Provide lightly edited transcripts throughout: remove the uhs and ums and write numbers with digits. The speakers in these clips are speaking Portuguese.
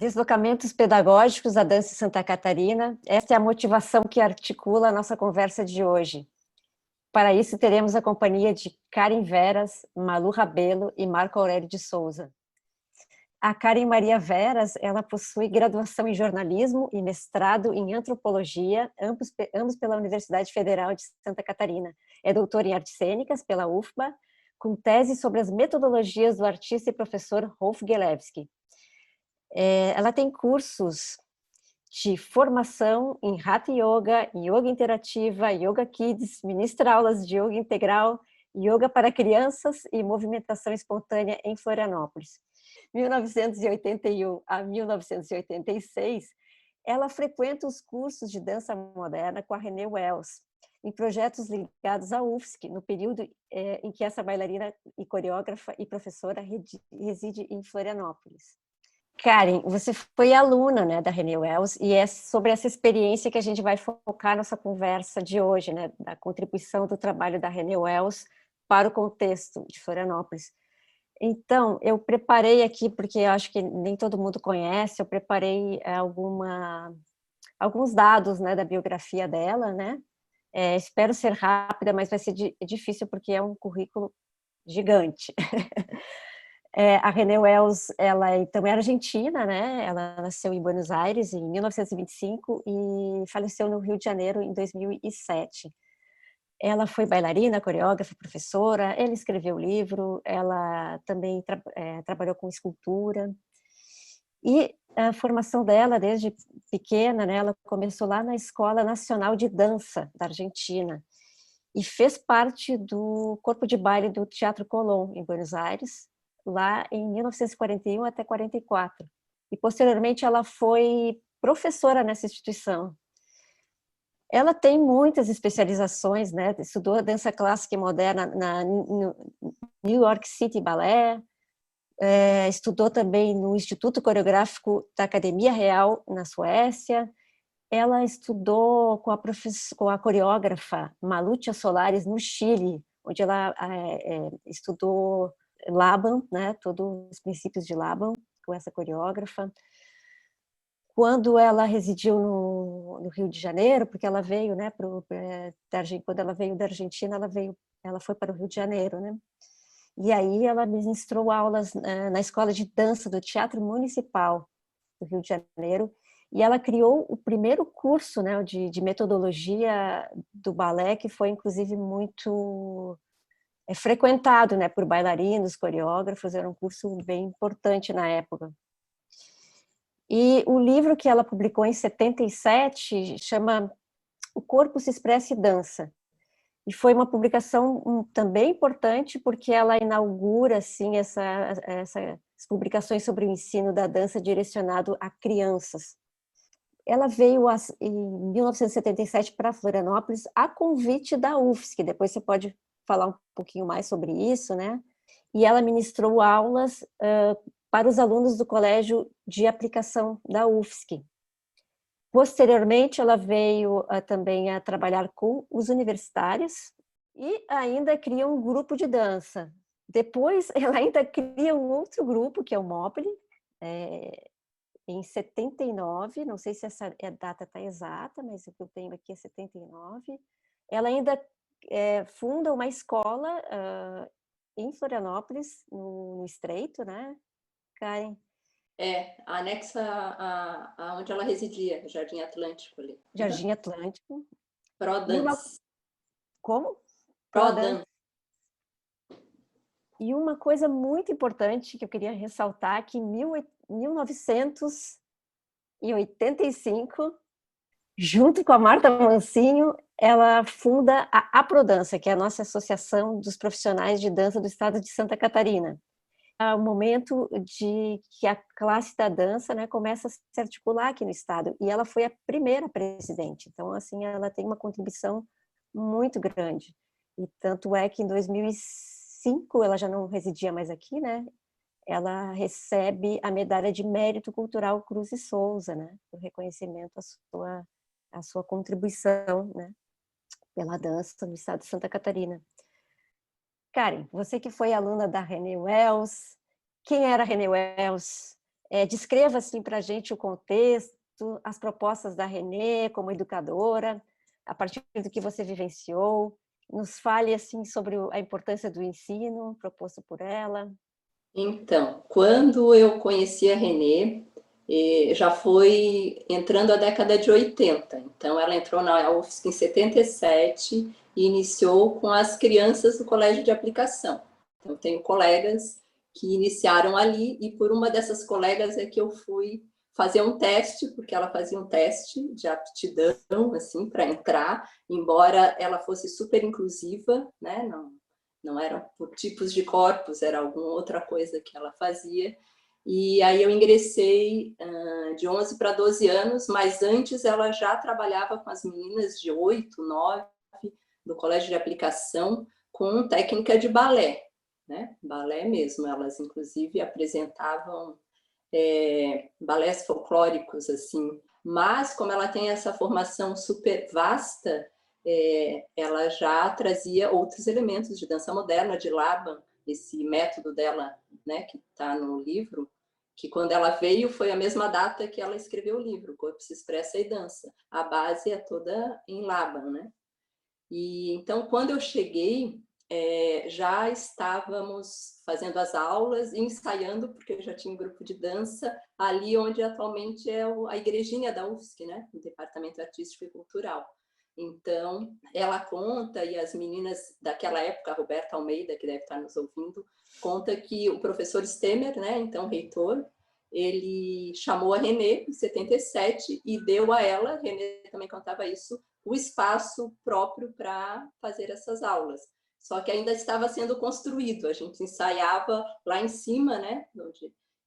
Deslocamentos pedagógicos da dança em Santa Catarina. Esta é a motivação que articula a nossa conversa de hoje. Para isso, teremos a companhia de Karen Veras, Malu Rabelo e Marco Aurélio de Souza. A Karen Maria Veras, ela possui graduação em jornalismo e mestrado em antropologia, ambos pela Universidade Federal de Santa Catarina. É doutora em artes cênicas pela UFBA, com tese sobre as metodologias do artista e professor Rolf Gelewski. Ela tem cursos de formação em Hatha Yoga, Yoga Interativa, Yoga Kids, ministra aulas de Yoga Integral, Yoga para crianças e movimentação espontânea em Florianópolis. 1981 a 1986, ela frequenta os cursos de dança moderna com a Renée Wells, em projetos ligados à UFSC, no período em que essa bailarina e coreógrafa e professora reside em Florianópolis. Karen, você foi aluna, né, da Renée Wells, e é sobre essa experiência que a gente vai focar nossa conversa de hoje, né, da contribuição do trabalho da Renée Wells para o contexto de Florianópolis. Então, eu preparei aqui, porque eu acho que nem todo mundo conhece, eu preparei alguns dados, né, da biografia dela, né? Espero ser rápida, mas vai ser difícil porque é um currículo gigante. A Renée Wells, ela então é argentina, né? Ela nasceu em Buenos Aires em 1925 e faleceu no Rio de Janeiro em 2007. Ela foi bailarina, coreógrafa, professora, ela escreveu livro, ela também trabalhou com escultura. E a formação dela, desde pequena, né, ela começou lá na Escola Nacional de Dança da Argentina e fez parte do corpo de baile do Teatro Colón, em Buenos Aires, lá em 1941 até 44. E, posteriormente, ela foi professora nessa instituição. Ela tem muitas especializações, né? Estudou dança clássica e moderna no New York City Ballet, estudou também no Instituto Coreográfico da Academia Real, na Suécia. Ela estudou com a coreógrafa Malutia Solares, no Chile, onde ela estudou Laban, né, todos os princípios de Laban, com essa coreógrafa. Quando ela residiu no Rio de Janeiro, porque ela veio, né, quando ela veio da Argentina, ela foi para o Rio de Janeiro, né? E aí ela ministrou aulas na Escola de Dança do Teatro Municipal do Rio de Janeiro, e ela criou o primeiro curso, né, de metodologia do balé, que foi, inclusive, muito frequentado, né, por bailarinos, coreógrafos, era um curso bem importante na época. E o livro que ela publicou em 77 chama O Corpo se Expressa e Dança. E foi uma publicação também importante, porque ela inaugura assim, essas publicações sobre o ensino da dança direcionado a crianças. Ela veio em 1977 para Florianópolis a convite da UFSC, depois você pode falar um pouquinho mais sobre isso, né? E ela ministrou aulas para os alunos do Colégio de Aplicação da UFSC. Posteriormente, ela veio também a trabalhar com os universitários e ainda cria um grupo de dança. Depois, ela ainda cria um outro grupo, que é o Mobile, em 79, não sei se essa data está exata, mas o que eu tenho aqui é 79. Ela ainda funda uma escola em Florianópolis, no Estreito, né, Karen? Anexa a onde ela residia, Jardim Atlântico ali. Jardim Atlântico. ProDance. Como? ProDance. E uma coisa muito importante que eu queria ressaltar, que em 1985, junto com a Marta Mancinho, ela funda a APRODANCA, que é a nossa Associação dos Profissionais de Dança do Estado de Santa Catarina. É o momento de que a classe da dança, né, começa a se articular aqui no estado, e ela foi a primeira presidente, então assim, ela tem uma contribuição muito grande, e tanto é que em 2005, ela já não residia mais aqui, né, ela recebe a medalha de mérito cultural Cruz e Souza, né, por reconhecimento à sua contribuição, né, pela dança no estado de Santa Catarina. Karen, você que foi aluna da Renée Wells, quem era a Renée Wells? Descreva assim, para a gente o contexto, as propostas da Renê como educadora, a partir do que você vivenciou. Nos fale assim, sobre a importância do ensino proposto por ela. Então, quando eu conheci a Renê, já foi entrando a década de 80. Então, ela entrou na UFSC em 77 e iniciou com as crianças do colégio de aplicação. Então, eu tenho colegas que iniciaram ali, e por uma dessas colegas é que eu fui fazer um teste, porque ela fazia um teste de aptidão, assim, para entrar, embora ela fosse super inclusiva, né? Não eram por tipos de corpos, era alguma outra coisa que ela fazia. E aí eu ingressei de 11 para 12 anos, mas antes ela já trabalhava com as meninas de 8, 9, do colégio de aplicação, com técnica de balé, né? Balé mesmo, elas inclusive apresentavam balés folclóricos, assim. Mas, como ela tem essa formação super vasta, ela já trazia outros elementos de dança moderna, de Laban, esse método dela, né, que está no livro, que quando ela veio foi a mesma data que ela escreveu o livro, Corpo se Expressa e Dança. A base é toda em Laban, né? E então, quando eu cheguei, já estávamos fazendo as aulas e ensaiando, porque eu já tinha um grupo de dança ali onde atualmente é a igrejinha da UFSC, né? O Departamento Artístico e Cultural. Então, ela conta, e as meninas daquela época, a Roberta Almeida, que deve estar nos ouvindo, conta que o professor Stemer, né, então reitor, ele chamou a Renê em 77 e deu a ela, a Renê também contava isso, o espaço próprio para fazer essas aulas. Só que ainda estava sendo construído, a gente ensaiava lá em cima, né?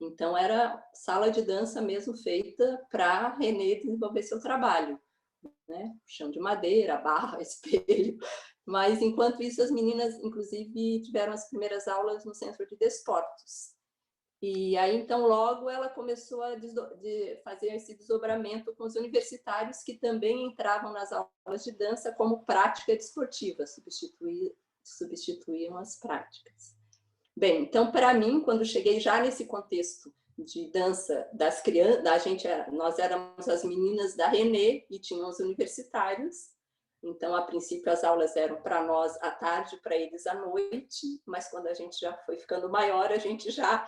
Então, era sala de dança mesmo feita para a Renê desenvolver seu trabalho, né? Chão de madeira, barra, espelho. Mas, enquanto isso, as meninas, inclusive, tiveram as primeiras aulas no Centro de Desportos. E aí, então, logo ela começou a fazer esse desdobramento com os universitários que também entravam nas aulas de dança como prática desportiva, substituíam as práticas. Bem, então, para mim, quando cheguei já nesse contexto de dança das crianças, nós éramos as meninas da Renê e tinham os universitários. Então, a princípio, as aulas eram para nós à tarde, para eles à noite, mas quando a gente já foi ficando maior, a gente já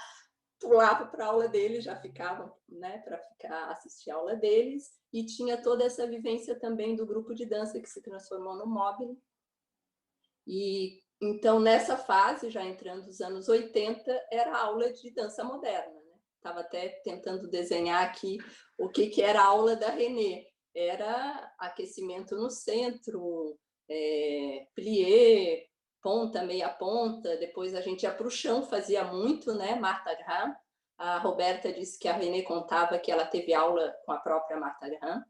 pulava para a aula deles, já ficavam, né, para assistir a aula deles, e tinha toda essa vivência também do grupo de dança que se transformou no Móvel. E então, nessa fase, já entrando nos anos 80, era aula de dança moderna, né? Estava até tentando desenhar aqui o que era a aula da Renê. Era aquecimento no centro, plié, ponta, meia ponta, depois a gente ia para o chão, fazia muito, né? Martha Graham. A Roberta disse que a Renê contava que ela teve aula com a própria Martha Graham.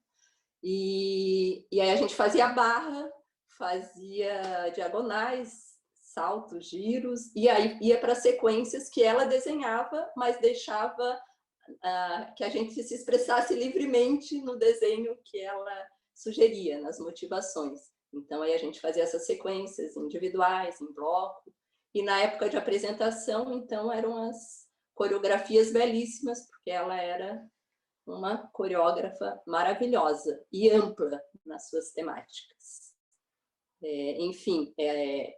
E aí a gente fazia barra, fazia diagonais, saltos, giros, e aí ia para sequências que ela desenhava, mas deixava que a gente se expressasse livremente no desenho que ela sugeria, nas motivações. Então, aí a gente fazia essas sequências individuais, em bloco, e na época de apresentação, então, eram as coreografias belíssimas, porque ela era uma coreógrafa maravilhosa e ampla nas suas temáticas. Enfim,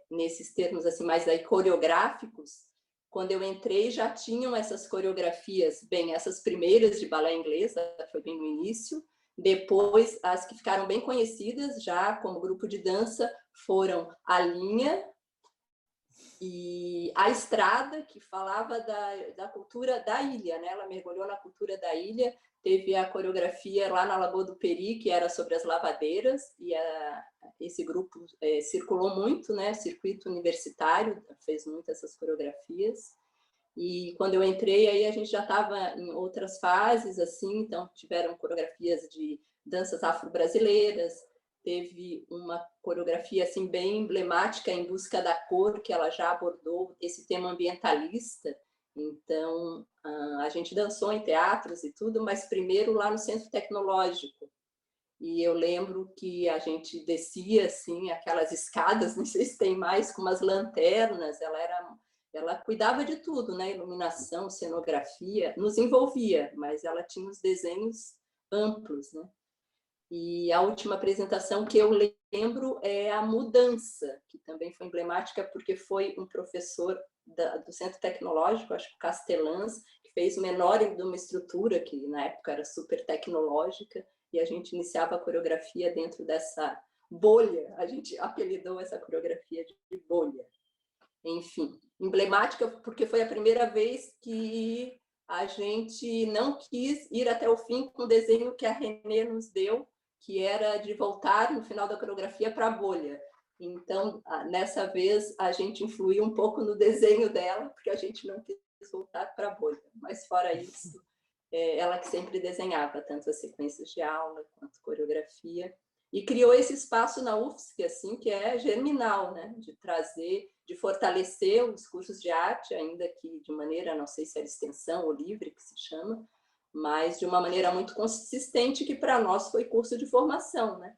nesses termos assim mais aí coreográficos, quando eu entrei já tinham essas coreografias, bem, essas primeiras de balé inglês, foi bem no início, depois as que ficaram bem conhecidas já como grupo de dança foram a linha e a estrada, que falava da cultura da ilha, né? Ela mergulhou na cultura da ilha, teve a coreografia lá na Lagoa do Peri, que era sobre as lavadeiras, e esse grupo circulou muito, né? Circuito universitário, fez muito essas coreografias. E quando eu entrei, aí a gente já estava em outras fases, assim, então tiveram coreografias de danças afro-brasileiras, teve uma coreografia assim bem emblemática, Em Busca da Cor, que ela já abordou esse tema ambientalista. Então, a gente dançou em teatros e tudo, mas primeiro lá no Centro Tecnológico. E eu lembro que a gente descia assim aquelas escadas, não sei se tem mais, com umas lanternas, ela era ela cuidava de tudo, né? Iluminação, cenografia, nos envolvia, mas ela tinha os desenhos amplos, né? E a última apresentação que eu lembro é a Mudança, que também foi emblemática porque foi um professor do Centro Tecnológico, acho que Castelãs, que fez o menor de uma estrutura que na época era super tecnológica, e a gente iniciava a coreografia dentro dessa bolha, a gente apelidou essa coreografia de bolha. Enfim, emblemática porque foi a primeira vez que a gente não quis ir até o fim com o desenho que a Renê nos deu, que era de voltar no final da coreografia para a bolha. Então, nessa vez, a gente influiu um pouco no desenho dela, porque a gente não quis voltar para a bolha. Mas, fora isso, ela que sempre desenhava, tanto as sequências de aula quanto coreografia. E criou esse espaço na UFSC, assim, que é germinal, né? De trazer, de fortalecer os cursos de arte, ainda que de maneira, não sei se era extensão ou livre, que se chama, mas de uma maneira muito consistente, que para nós foi curso de formação, né?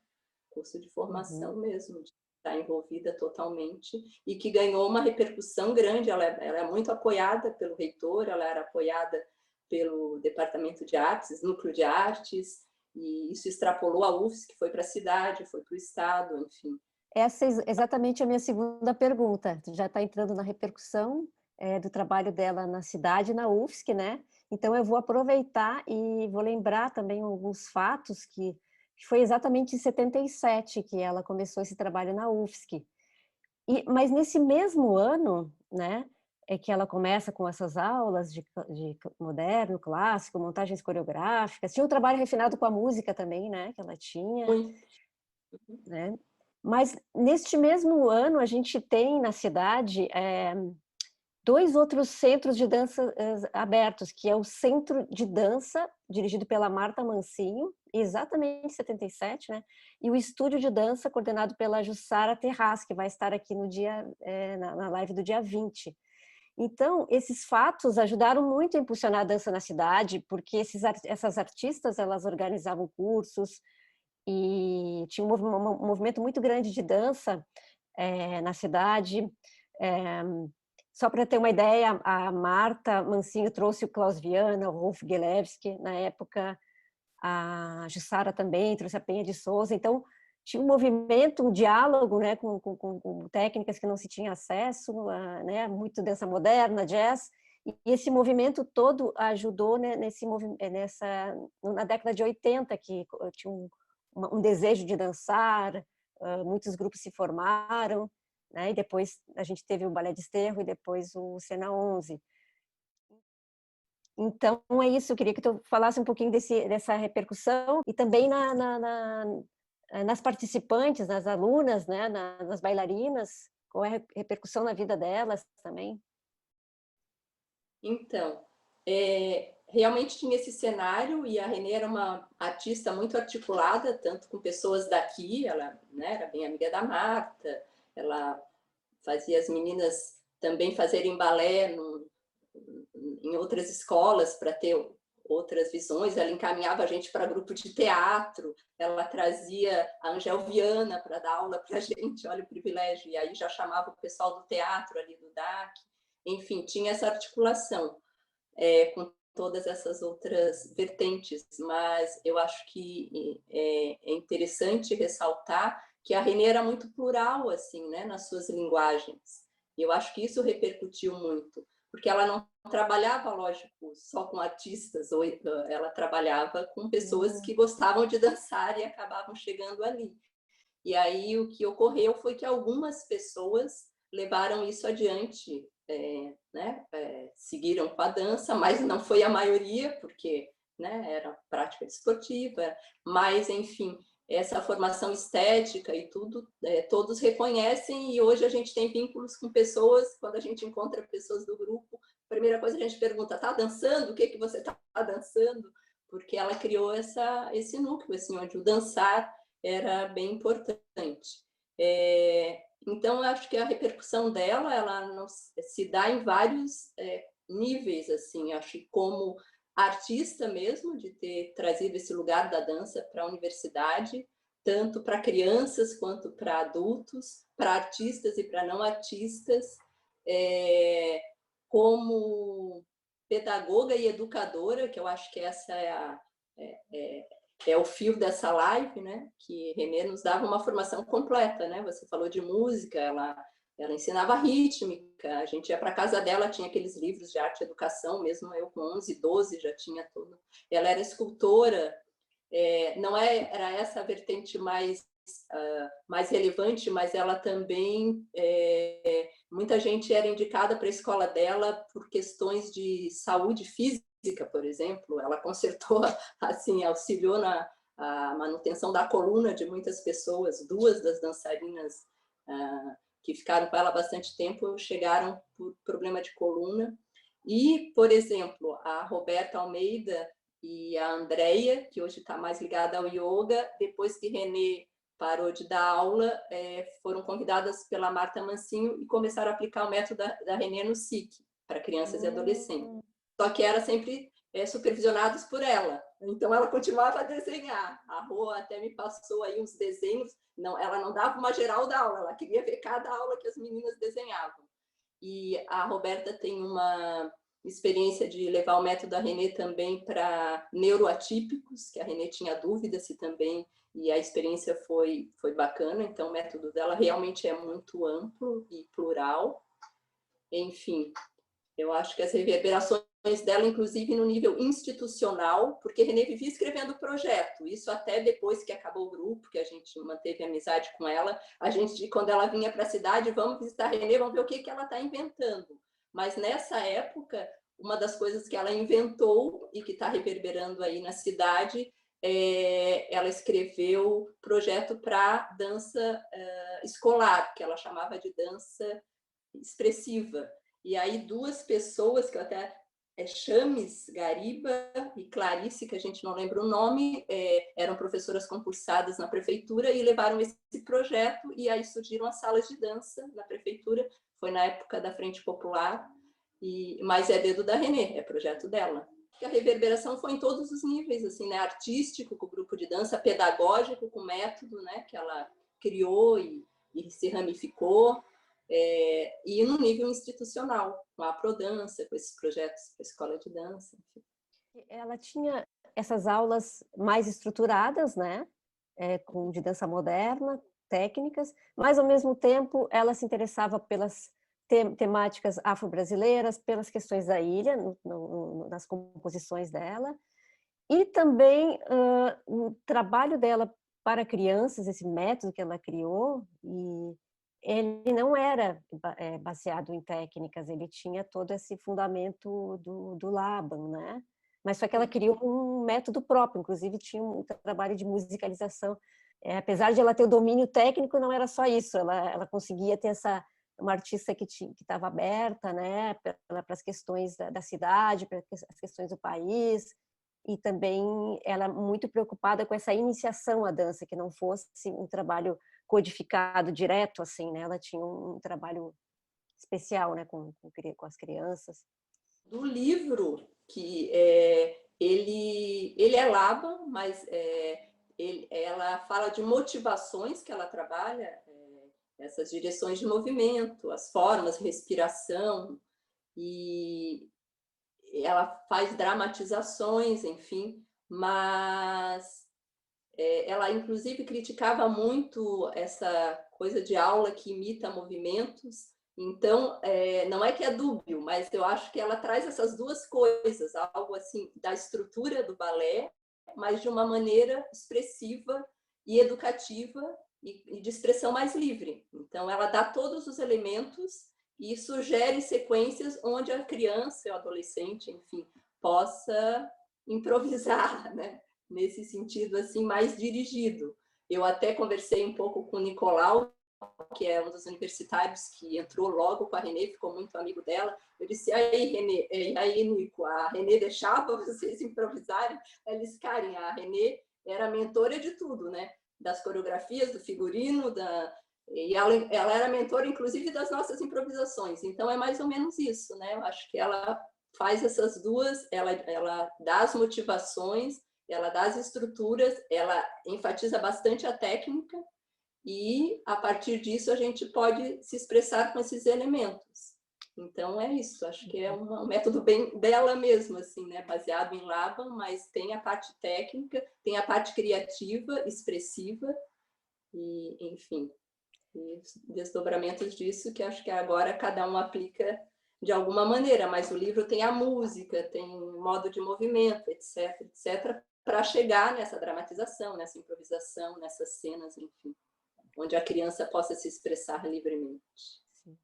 Curso de formação mesmo, de estar envolvida totalmente, e que ganhou uma repercussão grande. Ela é muito apoiada pelo reitor, ela era apoiada pelo Departamento de Artes, Núcleo de Artes, e isso extrapolou a UFSC, que foi para a cidade, foi para o estado, enfim. Essa é exatamente a minha segunda pergunta. Já está entrando na repercussão do trabalho dela na cidade, na UFSC, né? Então, eu vou aproveitar e vou lembrar também alguns fatos que foi exatamente em 77 que ela começou esse trabalho na UFSC. Mas nesse mesmo ano, né, é que ela começa com essas aulas de moderno, clássico, montagens coreográficas. Tinha um trabalho refinado com a música também, né, que ela tinha. Né? Mas neste mesmo ano a gente tem na cidade dois outros centros de dança abertos, que é o Centro de Dança, dirigido pela Marta Mancinho, exatamente em 77, né? E o Estúdio de Dança, coordenado pela Jussara Terraz, que vai estar aqui no dia, na live do dia 20. Então, esses fatos ajudaram muito a impulsionar a dança na cidade, porque essas artistas, elas organizavam cursos, e tinha um movimento muito grande de dança na cidade. Só para ter uma ideia, a Marta Mancinho trouxe o Klaus Viana, o Rolf Gelewski, na época a Jussara também trouxe a Penha de Souza. Então, tinha um movimento, um diálogo, né, com técnicas que não se tinha acesso, né, muito dança moderna, jazz, e esse movimento todo ajudou, né, na década de 80, que tinha um desejo de dançar, muitos grupos se formaram, né, e depois a gente teve o Balé de Esterro e depois o Cena 11. Então, é isso, eu queria que tu falasse um pouquinho dessa repercussão e também nas participantes, nas alunas, né, nas bailarinas, qual é a repercussão na vida delas também. Então, realmente tinha esse cenário, e a Renê era uma artista muito articulada, tanto com pessoas daqui, ela, né, era bem amiga da Marta, ela fazia as meninas também fazerem balé em outras escolas para ter outras visões, ela encaminhava a gente para grupo de teatro, ela trazia a Angel Viana para dar aula para a gente, olha o privilégio, e aí já chamava o pessoal do teatro ali do DAC, enfim, tinha essa articulação com todas essas outras vertentes, mas eu acho que é interessante ressaltar que a Renê era muito plural, assim, né, nas suas linguagens, e eu acho que isso repercutiu muito, porque ela não trabalhava, lógico, só com artistas, ou ela trabalhava com pessoas que gostavam de dançar e acabavam chegando ali. E aí o que ocorreu foi que algumas pessoas levaram isso adiante, né, seguiram com a dança, mas não foi a maioria, porque, né, era prática desportiva, mas, enfim, essa formação estética e tudo, todos reconhecem, e hoje a gente tem vínculos com pessoas, quando a gente encontra pessoas do grupo, a primeira coisa que a gente pergunta, tá dançando? O que você está dançando? Porque ela criou esse núcleo, assim, onde o dançar era bem importante. Então, eu acho que a repercussão dela, ela não, se dá em vários níveis, assim, acho que como artista mesmo, de ter trazido esse lugar da dança para a universidade, tanto para crianças quanto para adultos, para artistas e para não artistas, como pedagoga e educadora, que eu acho que essa é o fio dessa live, né? Que Renê nos dava uma formação completa, né? Você falou de música, ela ensinava rítmica, a gente ia para a casa dela, tinha aqueles livros de arte e educação, mesmo eu com 11, 12 já tinha tudo. Ela era escultora, não era essa a vertente mais relevante, mas ela também, muita gente era indicada para a escola dela por questões de saúde física, por exemplo. Ela consertou, assim, auxiliou na a manutenção da coluna de muitas pessoas. Duas das dançarinas que ficaram com ela há bastante tempo chegaram por problema de coluna. E, por exemplo, a Roberta Almeida e a Andrea, que hoje está mais ligada ao yoga, depois que Renê parou de dar aula, foram convidadas pela Marta Mancinho e começaram a aplicar o método da Renê no SIC, para crianças e adolescentes. Só que era sempre supervisionados por ela. Então, ela continuava a desenhar. A Rô até me passou aí uns desenhos. Não, ela não dava uma geral da aula, ela queria ver cada aula que as meninas desenhavam. E a Roberta tem uma experiência de levar o método da Renê também para neuroatípicos, que a Renê tinha dúvida se também, e a experiência foi bacana. Então, o método dela realmente é muito amplo e plural. Enfim, eu acho que as reverberações dela, inclusive no nível institucional, porque Renê vivia escrevendo projeto, isso até depois que acabou o grupo, que a gente manteve amizade com ela, a gente, quando ela vinha para a cidade, vamos visitar Renê, vamos ver o que ela está inventando. Mas nessa época, uma das coisas que ela inventou e que está reverberando aí na cidade, ela escreveu projeto para dança escolar, que ela chamava de dança expressiva. E aí duas pessoas, que eu até Chames Gariba e Clarice, que a gente não lembra o nome, eram professoras concursadas na prefeitura e levaram esse projeto, e aí surgiram as salas de dança na prefeitura. Foi na época da Frente Popular, mas é dedo da Renê, é projeto dela. A reverberação foi em todos os níveis, assim, né? Artístico, com o grupo de dança, pedagógico, com o método, né? Que ela criou e se ramificou. E no nível institucional, com a Prodança, com esses projetos para a escola de dança. Enfim. Ela tinha essas aulas mais estruturadas, né, de dança moderna, técnicas, mas ao mesmo tempo ela se interessava pelas temáticas afro-brasileiras, pelas questões da ilha, nas composições dela, e também o trabalho dela para crianças, esse método que ela criou, e ele não era baseado em técnicas, ele tinha todo esse fundamento do Laban, né? Mas só que ela criou um método próprio, inclusive tinha um trabalho de musicalização. Apesar de ela ter o domínio técnico, não era só isso, ela conseguia ter uma artista que estava aberta, né, para as questões da cidade, para as questões do país, e também ela muito preocupada com essa iniciação à dança, que não fosse um trabalho codificado direto, assim, né? Ela tinha um trabalho especial, né, com as crianças. Do livro, que ele é Laban, mas ela fala de motivações que ela trabalha, essas direções de movimento, as formas, respiração, e ela faz dramatizações, enfim, mas ela inclusive criticava muito essa coisa de aula que imita movimentos. Então, não é que é dúbio, mas eu acho que ela traz essas duas coisas, algo assim da estrutura do balé, mas de uma maneira expressiva e educativa e de expressão mais livre. Então, ela dá todos os elementos e sugere sequências onde a criança ou adolescente, enfim, possa improvisar, né? Nesse sentido assim mais dirigido. Eu até conversei um pouco com o Nicolau, que é um dos universitários que entrou logo com a Renê, ficou muito amigo dela. Eu disse: aí, Renê, aí, Nico, a Renê deixava vocês improvisarem? Eles, Karen, a Renê era mentora de tudo, né? Das coreografias, do figurino, e ela era mentora, inclusive, das nossas improvisações. Então, é mais ou menos isso, né? Eu acho que ela faz essas duas, ela dá as motivações, ela dá as estruturas, ela enfatiza bastante a técnica, e, a partir disso, a gente pode se expressar com esses elementos. Então é isso, acho que é um método bem dela mesmo, assim, né? Baseado em Laban, mas tem a parte técnica, tem a parte criativa, expressiva, e enfim, e desdobramentos disso que acho que agora cada um aplica de alguma maneira, mas o livro tem a música, tem modo de movimento, etc, etc, para chegar nessa dramatização, nessa improvisação, nessas cenas, enfim, onde a criança possa se expressar livremente. Sim.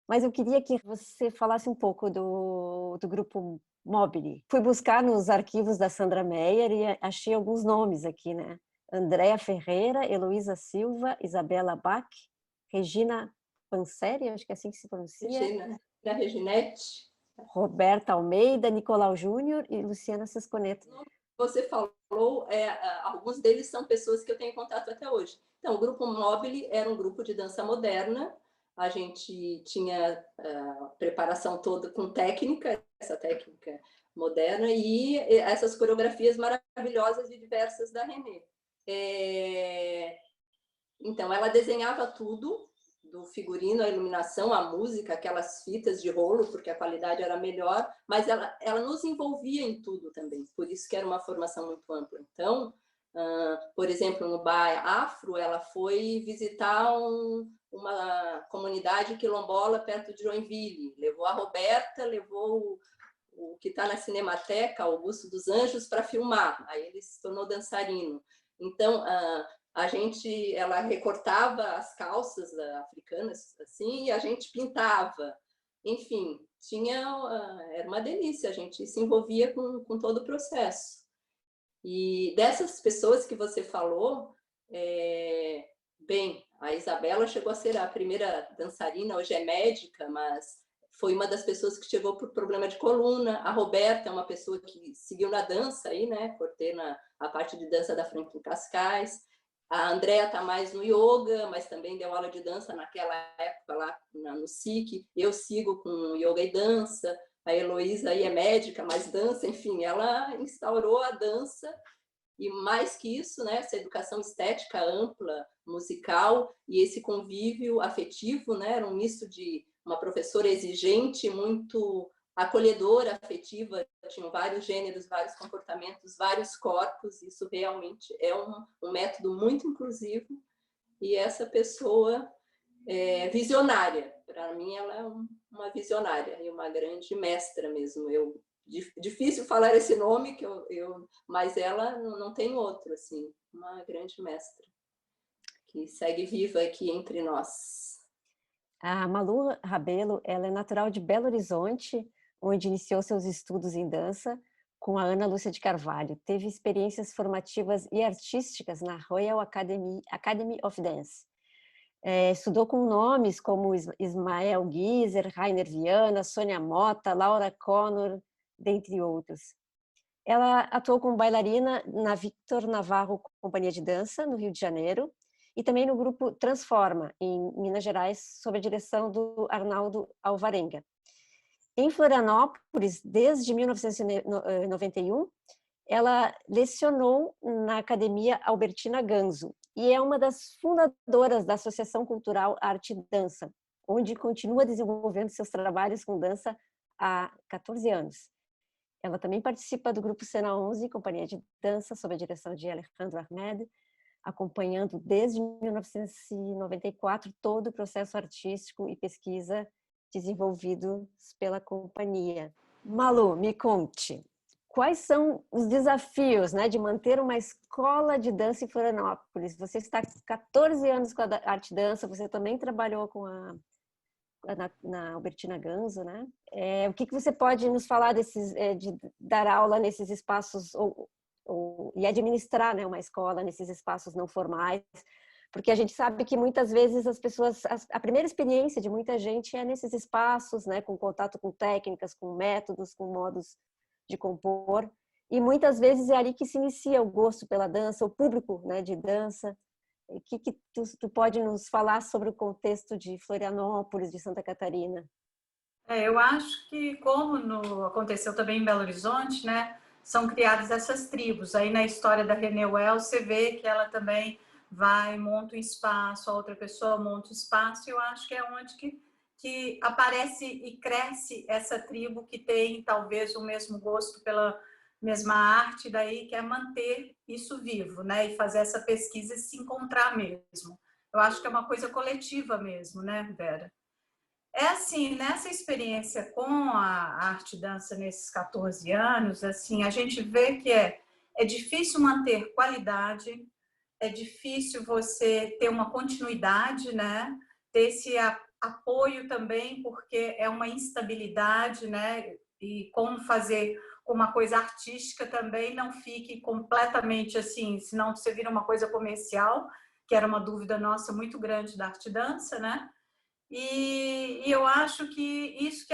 Mas eu queria que você falasse um pouco do grupo Mobile. Fui buscar nos arquivos da Sandra Meyer e achei alguns nomes aqui, né? Andréa Ferreira, Heloísa Silva, Isabela Bach, Regina Panseri, acho que é assim que se pronuncia. Da Reginete. Roberta Almeida, Nicolau Júnior e Luciana Sesconeto. Você falou, alguns deles são pessoas que eu tenho contato até hoje. Então, o grupo Mobile era um grupo de dança moderna, a gente tinha a preparação toda com técnica, essa técnica moderna, e essas coreografias maravilhosas e diversas da Renée. Então, ela desenhava tudo, do figurino, a iluminação, a música, aquelas fitas de rolo, porque a qualidade era melhor, mas ela nos envolvia em tudo também, por isso que era uma formação muito ampla. Então, por exemplo, no Baia Afro, ela foi visitar uma comunidade quilombola perto de Joinville, levou a Roberta, levou o que está na Cinemateca, Augusto dos Anjos, para filmar, aí ele se tornou dançarino. Então, ela recortava as calças africanas assim e a gente pintava, enfim, era uma delícia, a gente se envolvia com todo o processo. E dessas pessoas que você falou, bem, a Isabela chegou a ser a primeira dançarina, hoje é médica, mas foi uma das pessoas que chegou por problema de coluna. A Roberta é uma pessoa que seguiu na dança aí, né, por ter a parte de dança da Franklin Cascais. A Andréa está mais no yoga, mas também deu aula de dança naquela época lá no SIC. Eu sigo com yoga e dança. A Heloísa aí é médica, mas dança, enfim, ela instaurou a dança e mais que isso, né, essa educação estética ampla, musical e esse convívio afetivo, né, era um misto de uma professora exigente, muito acolhedora, afetiva, tinham vários gêneros, vários comportamentos, vários corpos, isso realmente é um método muito inclusivo e essa pessoa visionária, para mim ela é uma visionária e uma grande mestra mesmo, difícil falar esse nome, mas ela não tem outro, assim, uma grande mestra, que segue viva aqui entre nós. A Malu Rabelo, ela é natural de Belo Horizonte, onde iniciou seus estudos em dança com a Ana Lúcia de Carvalho. Teve experiências formativas e artísticas na Royal Academy of Dance. Estudou com nomes como Ismael Guiser, Rainer Viana, Sônia Mota, Laura Connor, dentre outros. Ela atuou como bailarina na Victor Navarro Companhia de Dança, no Rio de Janeiro, e também no grupo Transforma, em Minas Gerais, sob a direção do Arnaldo Alvarenga. Em Florianópolis, desde 1991, ela lecionou na Academia Albertina Ganzo e é uma das fundadoras da Associação Cultural Arte e Dança, onde continua desenvolvendo seus trabalhos com dança há 14 anos. Ela também participa do grupo Cena 11, companhia de dança, sob a direção de Alejandro Ahmed, acompanhando desde 1994 todo o processo artístico e pesquisa desenvolvidos pela companhia. Malu, me conte, quais são os desafios, né, de manter uma escola de dança em Florianópolis? Você está há 14 anos com a arte dança, você também trabalhou na Albertina Ganzo, né? O que você pode nos falar de dar aula nesses espaços e administrar, né, uma escola nesses espaços não formais? Porque a gente sabe que muitas vezes a primeira experiência de muita gente é nesses espaços, né, com contato com técnicas, com métodos, com modos de compor, e muitas vezes é ali que se inicia o gosto pela dança, o público, né, de dança. O que tu pode nos falar sobre o contexto de Florianópolis, de Santa Catarina? Eu acho que, como aconteceu também em Belo Horizonte, né, são criadas essas tribos. Aí na história da Renée Wells, você vê que ela também vai, monta um espaço, a outra pessoa monta um espaço, e eu acho que é onde que aparece e cresce essa tribo que tem talvez o mesmo gosto pela mesma arte, daí quer manter isso vivo, né, e fazer essa pesquisa e se encontrar mesmo. Eu acho que é uma coisa coletiva mesmo, né, Vera? É assim, nessa experiência com a arte dança nesses 14 anos, assim, a gente vê que é difícil manter qualidade, é difícil você ter uma continuidade, né? Ter esse apoio também, porque é uma instabilidade, né? E como fazer uma coisa artística também não fique completamente assim, senão você vira uma coisa comercial, que era uma dúvida nossa muito grande da arte dança, né? E eu acho que isso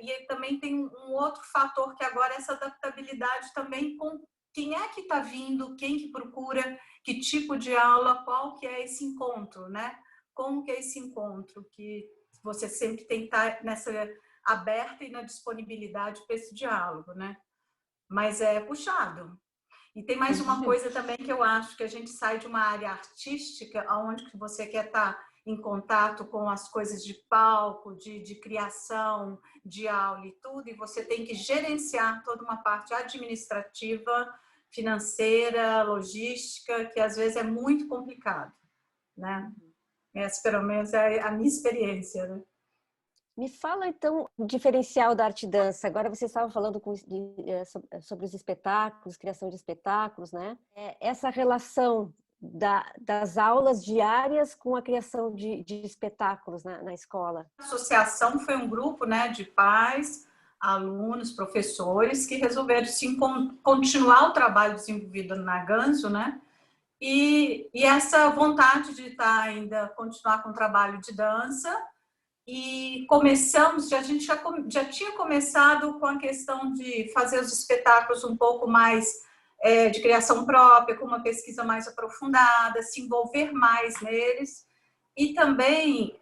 e também tem um outro fator que agora é essa adaptabilidade também com quem é que está vindo, quem que procura, que tipo de aula, qual que é esse encontro, né? Como que é esse encontro que você sempre tem que estar nessa aberta e na disponibilidade para esse diálogo, né? Mas é puxado. E tem mais uma coisa também que eu acho que a gente sai de uma área artística, onde que você quer estar em contato com as coisas de palco, de criação, de aula e tudo, e você tem que gerenciar toda uma parte administrativa, financeira, logística, que às vezes é muito complicado, né? Essa, pelo menos, é a minha experiência, né? Me fala, então, o diferencial da arte dança. Agora você estava falando sobre os espetáculos, criação de espetáculos, né? Essa relação das aulas diárias com a criação de espetáculos na escola. A associação foi um grupo, né, de pais, alunos, professores, que resolveram continuar o trabalho desenvolvido na Ganso, né? E essa vontade de estar ainda, continuar com o trabalho de dança. E começamos, a gente já tinha começado com a questão de fazer os espetáculos um pouco mais de criação própria, com uma pesquisa mais aprofundada, se envolver mais neles e também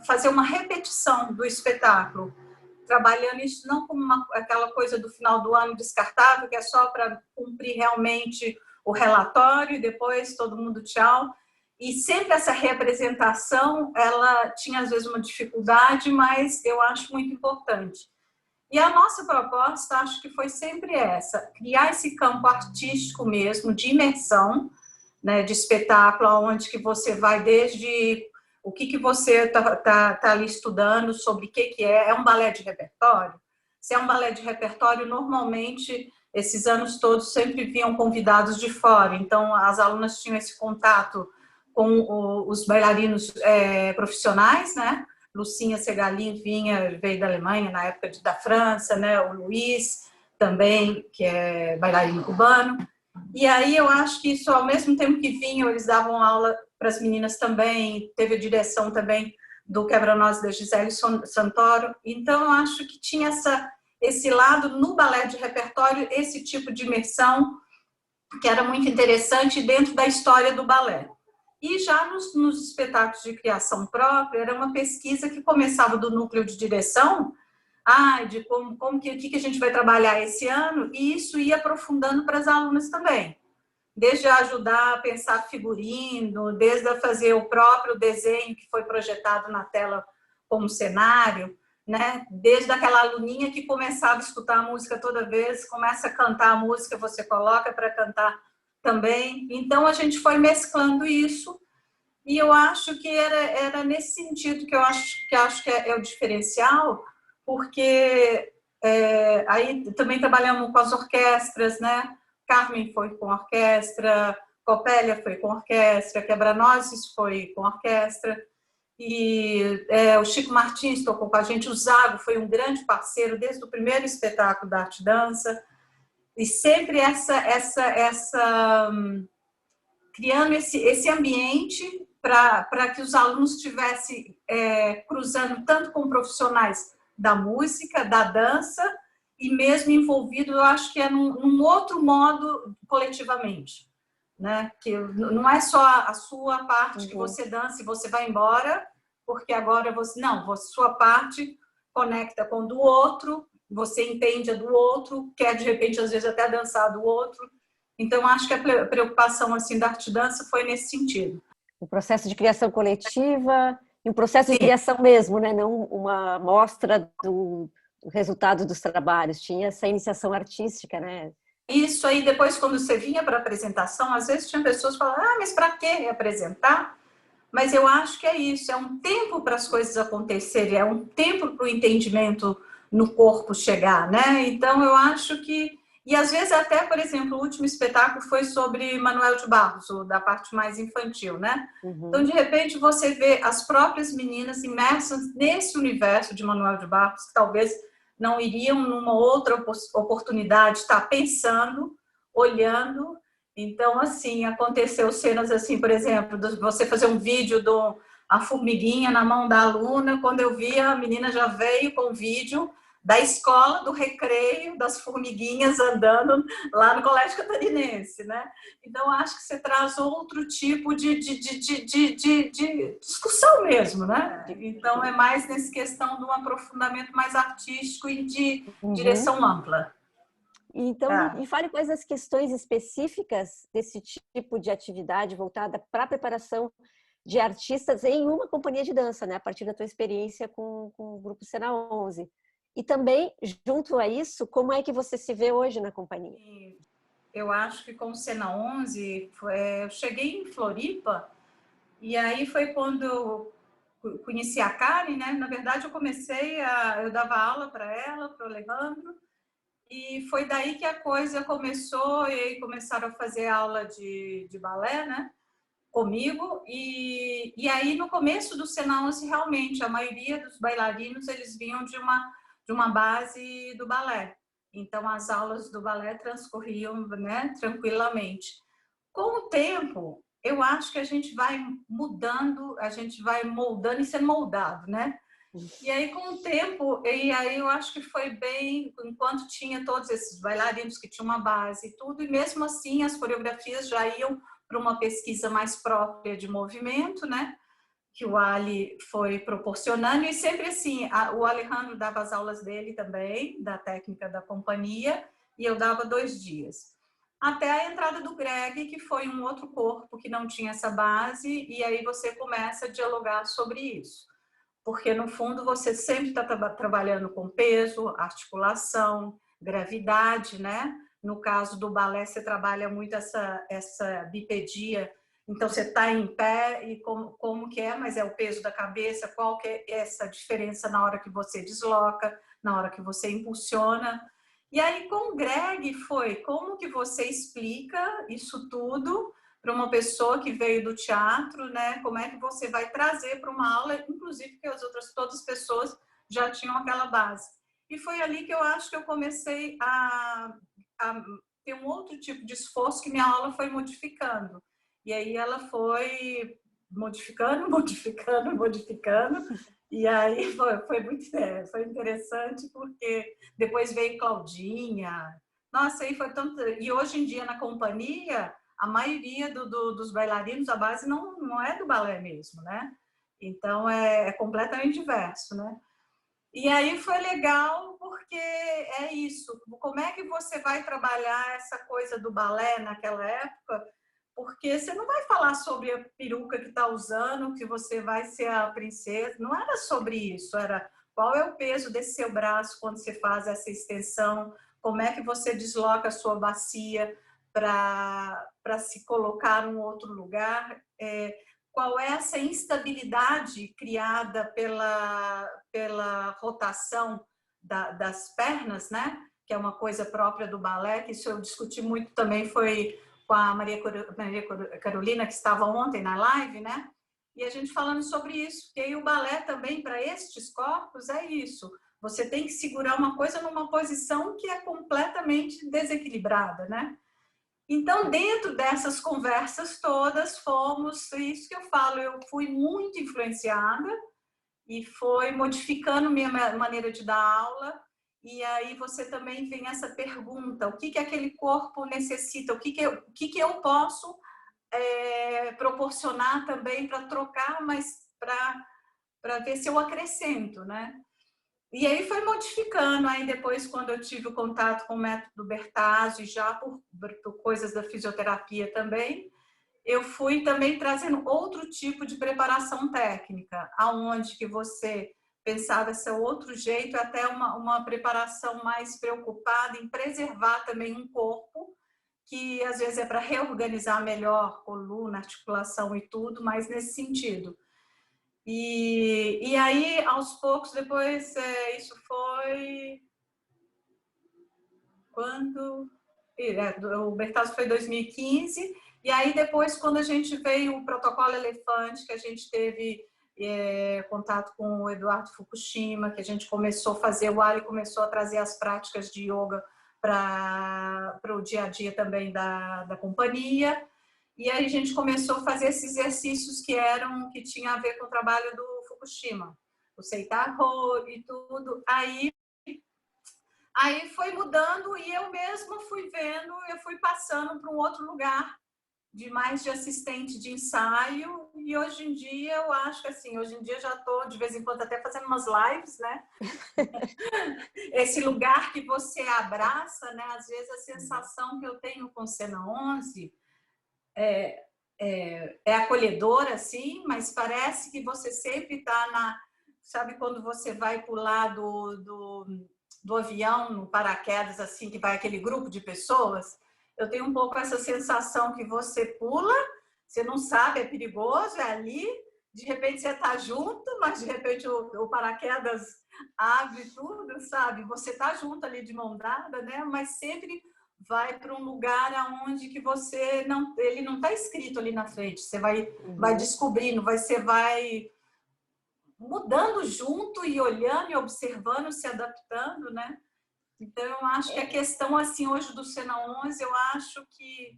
fazer uma repetição do espetáculo, trabalhando isso não como aquela coisa do final do ano descartável, que é só para cumprir realmente o relatório e depois todo mundo tchau. E sempre essa representação, ela tinha às vezes uma dificuldade, mas eu acho muito importante. E a nossa proposta, acho que foi sempre essa, criar esse campo artístico mesmo, de imersão, né, de espetáculo, onde que você vai desde o que você tá ali estudando, sobre o que é um balé de repertório. Se é um balé de repertório, normalmente, esses anos todos sempre vinham convidados de fora, então as alunas tinham esse contato com os bailarinos profissionais, né? Lucinha Segalin veio da Alemanha, na época da França, né? O Luiz também, que é bailarino cubano. E aí eu acho que isso, ao mesmo tempo que vinham, eles davam aula para as meninas também, teve a direção também do Quebra-Nós da Gisele Santoro. Então, eu acho que tinha esse lado no balé de repertório, esse tipo de imersão, que era muito interessante dentro da história do balé. E já nos espetáculos de criação própria, era uma pesquisa que começava do núcleo de direção, de como que a gente vai trabalhar esse ano, e isso ia aprofundando para as alunas também. Desde a ajudar a pensar figurino, desde a fazer o próprio desenho que foi projetado na tela como cenário, né? Desde aquela aluninha que começava a escutar a música toda vez, começa a cantar a música, você coloca para cantar também. Então, a gente foi mesclando isso, e eu acho que era nesse sentido que eu acho que é o diferencial, porque aí também trabalhamos com as orquestras, né? Carmen foi com orquestra, Copélia foi com orquestra, Quebra-Nozes foi com orquestra, e o Chico Martins tocou com a gente, o Zago foi um grande parceiro desde o primeiro espetáculo da Arte Dança, e sempre criando esse ambiente para que os alunos estivessem cruzando tanto com profissionais da música, da dança, e mesmo envolvido, eu acho que num outro modo coletivamente, né? Que não é só a sua parte que você dança e você vai embora, porque agora você... Não, a sua parte conecta com o do outro, você entende a do outro, quer de repente às vezes até dançar do outro. Então acho que a preocupação assim da arte dança foi nesse sentido. O processo de criação coletiva e um processo de criação mesmo, né? Não uma amostra do resultado dos trabalhos. Tinha essa iniciação artística, né? Isso aí, depois, quando você vinha para a apresentação, às vezes tinha pessoas que falavam, mas para que apresentar? Mas eu acho que é isso, é um tempo para as coisas acontecerem, é um tempo para o entendimento no corpo chegar, né? Então, eu acho que... E, às vezes, até, por exemplo, o último espetáculo foi sobre Manuel de Barros, da parte mais infantil, né? Uhum. Então, de repente, você vê as próprias meninas imersas nesse universo de Manuel de Barros, que talvez não iriam numa outra oportunidade estar pensando, olhando. Então, assim, aconteceu cenas assim, por exemplo, de você fazer um vídeo a formiguinha na mão da aluna, quando eu vi, a menina já veio com o vídeo da escola, do recreio, das formiguinhas andando lá no Colégio Catarinense, né? Então, acho que você traz outro tipo de discussão mesmo, né? Então, é mais nessa questão de um aprofundamento mais artístico e de direção ampla. Então, me fale quais as questões específicas desse tipo de atividade voltada para a preparação de artistas em uma companhia de dança, né? A partir da tua experiência com o grupo Cena 11. E também, junto a isso, como é que você se vê hoje na companhia? Eu acho que com o Cena 11, eu cheguei em Floripa, e aí foi quando eu conheci a Karen, né? Na verdade, eu dava aula para ela, para o Alejandro, e foi daí que a coisa começou, e aí começaram a fazer aula de balé, né? Comigo, e aí no começo do Cena 11, realmente, a maioria dos bailarinos, eles vinham de uma base do balé. Então, as aulas do balé transcorriam, né, tranquilamente. Com o tempo, eu acho que a gente vai mudando, a gente vai moldando e sendo moldado, né? E aí, com o tempo, e aí eu acho que foi bem, enquanto tinha todos esses bailarinos que tinham uma base e tudo, e mesmo assim as coreografias já iam para uma pesquisa mais própria de movimento, né? Que o Ali foi proporcionando, e sempre assim, o Alejandro dava as aulas dele também, da técnica da companhia, e eu dava 2 dias. Até a entrada do Greg, que foi um outro corpo que não tinha essa base, e aí você começa a dialogar sobre isso. Porque, no fundo, você sempre está trabalhando com peso, articulação, gravidade, né? No caso do balé, você trabalha muito essa bipedia. Então, você está em pé e como que é, mas é o peso da cabeça, qual que é essa diferença na hora que você desloca, na hora que você impulsiona. E aí, com o Greg, foi como que você explica isso tudo para uma pessoa que veio do teatro, né? Como é que você vai trazer para uma aula, inclusive que todas as pessoas já tinham aquela base. E foi ali que eu acho que eu comecei a ter um outro tipo de esforço, que minha aula foi modificando. E aí ela foi modificando, e aí foi interessante, porque depois veio Claudinha. Nossa, aí foi tanto... E hoje em dia, na companhia, a maioria dos bailarinos, a base não é do balé mesmo, né? Então, é completamente diverso, né? E aí foi legal, porque é isso. Como é que você vai trabalhar essa coisa do balé naquela época? Porque você não vai falar sobre a peruca que está usando, que você vai ser a princesa. Não era sobre isso, era qual é o peso desse seu braço quando você faz essa extensão, como é que você desloca a sua bacia para se colocar em outro lugar, qual é essa instabilidade criada pela rotação das pernas, né? Que é uma coisa própria do balé, que isso eu discuti muito também, foi com a Maria Carolina, que estava ontem na live, né? E a gente falando sobre isso, porque aí o balé também, para estes corpos, é isso. Você tem que segurar uma coisa numa posição que é completamente desequilibrada, né? Então, dentro dessas conversas todas, isso que eu falo, eu fui muito influenciada e foi modificando minha maneira de dar aula. E aí você também vem essa pergunta, o que aquele corpo necessita, o que eu posso proporcionar também para trocar, mas para ver se eu acrescento, né? E aí foi modificando, aí depois quando eu tive o contato com o método Bertazzi, já por coisas da fisioterapia também, eu fui também trazendo outro tipo de preparação técnica, aonde que você pensava esse outro jeito, até uma preparação mais preocupada em preservar também um corpo, que às vezes é para reorganizar melhor coluna, articulação e tudo, mas nesse sentido. E aí, aos poucos, depois, isso foi... Quando... o Bertazzi foi em 2015, e aí depois, quando a gente veio o protocolo Elefante, que a gente teve contato com o Eduardo Fukushima, que a gente começou a fazer, o Ali começou a trazer as práticas de yoga para o dia a dia também da companhia, e aí a gente começou a fazer esses exercícios que tinha a ver com o trabalho do Fukushima, o Seitaro e tudo. Aí foi mudando e eu mesma fui vendo, eu fui passando para um outro lugar de assistente de ensaio, e hoje em dia eu acho que assim, hoje em dia já estou de vez em quando até fazendo umas lives, né? Esse lugar que você abraça, né? Às vezes a sensação que eu tenho com o Cena 11 é acolhedora, assim, mas parece que você sempre está sabe quando você vai pular do avião no paraquedas, assim, que vai aquele grupo de pessoas? Eu tenho um pouco essa sensação que você pula, você não sabe, é perigoso, é ali, de repente você está junto, mas de repente o paraquedas abre tudo, sabe? Você está junto ali de mão dada, né? Mas sempre vai para um lugar aonde que você não, ele não está escrito ali na frente. Você vai descobrindo, você vai mudando junto e olhando e observando, se adaptando, né? Então, eu acho que a questão, assim, hoje do Cena 11, eu acho que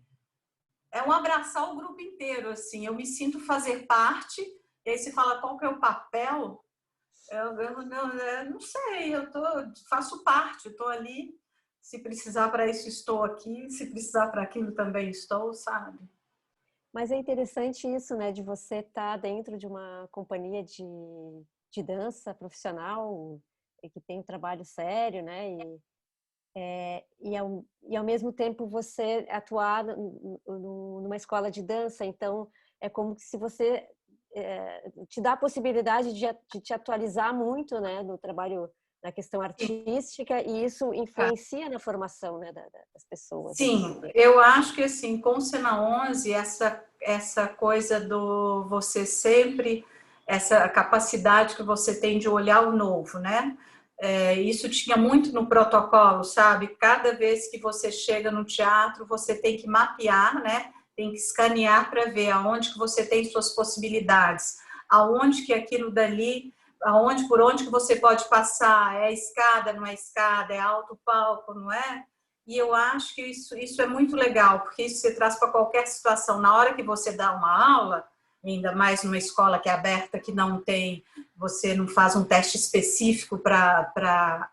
é um abraçar o grupo inteiro, assim. Eu me sinto fazer parte, e aí se fala qual que é o papel, eu não sei, faço parte, estou ali, se precisar para isso estou aqui, se precisar para aquilo também estou, sabe? Mas é interessante isso, né, de você estar dentro de uma companhia de dança profissional, e que tem um trabalho sério, né, e ao mesmo tempo você atuar numa escola de dança. Então é como se você te dá a possibilidade de te atualizar muito, né, no trabalho, na questão artística, e isso influencia na formação, né, das pessoas. Sim, eu acho que assim, com o Cena 11, essa coisa do você sempre, essa capacidade que você tem de olhar o novo, né? Isso tinha muito no protocolo, sabe? Cada vez que você chega no teatro, você tem que mapear, né? Tem que escanear para ver aonde que você tem suas possibilidades, aonde que aquilo dali, por onde que você pode passar, é escada, não é escada, é alto palco, não é? E eu acho que isso é muito legal, porque isso você traz para qualquer situação. Na hora que você dá uma aula, ainda mais numa escola que é aberta, que não tem, você não faz um teste específico para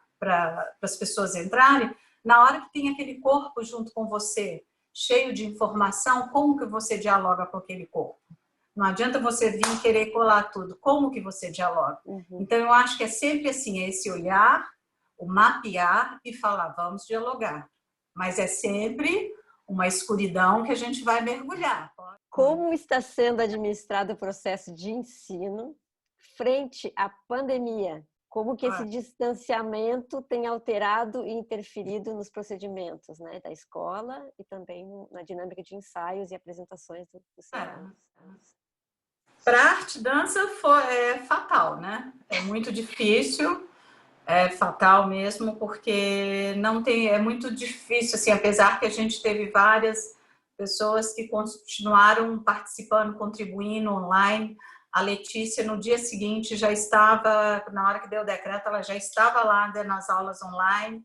as pessoas entrarem, na hora que tem aquele corpo junto com você, cheio de informação, como que você dialoga com aquele corpo? Não adianta você vir querer colar tudo. Como que você dialoga? Então, eu acho que é sempre assim, é esse olhar, o mapear e falar, vamos dialogar. Mas é sempre uma escuridão que a gente vai mergulhar. Como está sendo administrado o processo de ensino frente à pandemia? Como que esse distanciamento tem alterado e interferido nos procedimentos, né, da escola e também na dinâmica de ensaios e apresentações do cenário? Para arte dança é fatal, né? É muito difícil. É fatal mesmo, porque não tem, é muito difícil, assim, apesar que a gente teve várias pessoas que continuaram participando, contribuindo online. A Letícia, no dia seguinte, já estava, na hora que deu o decreto, ela já estava lá nas aulas online,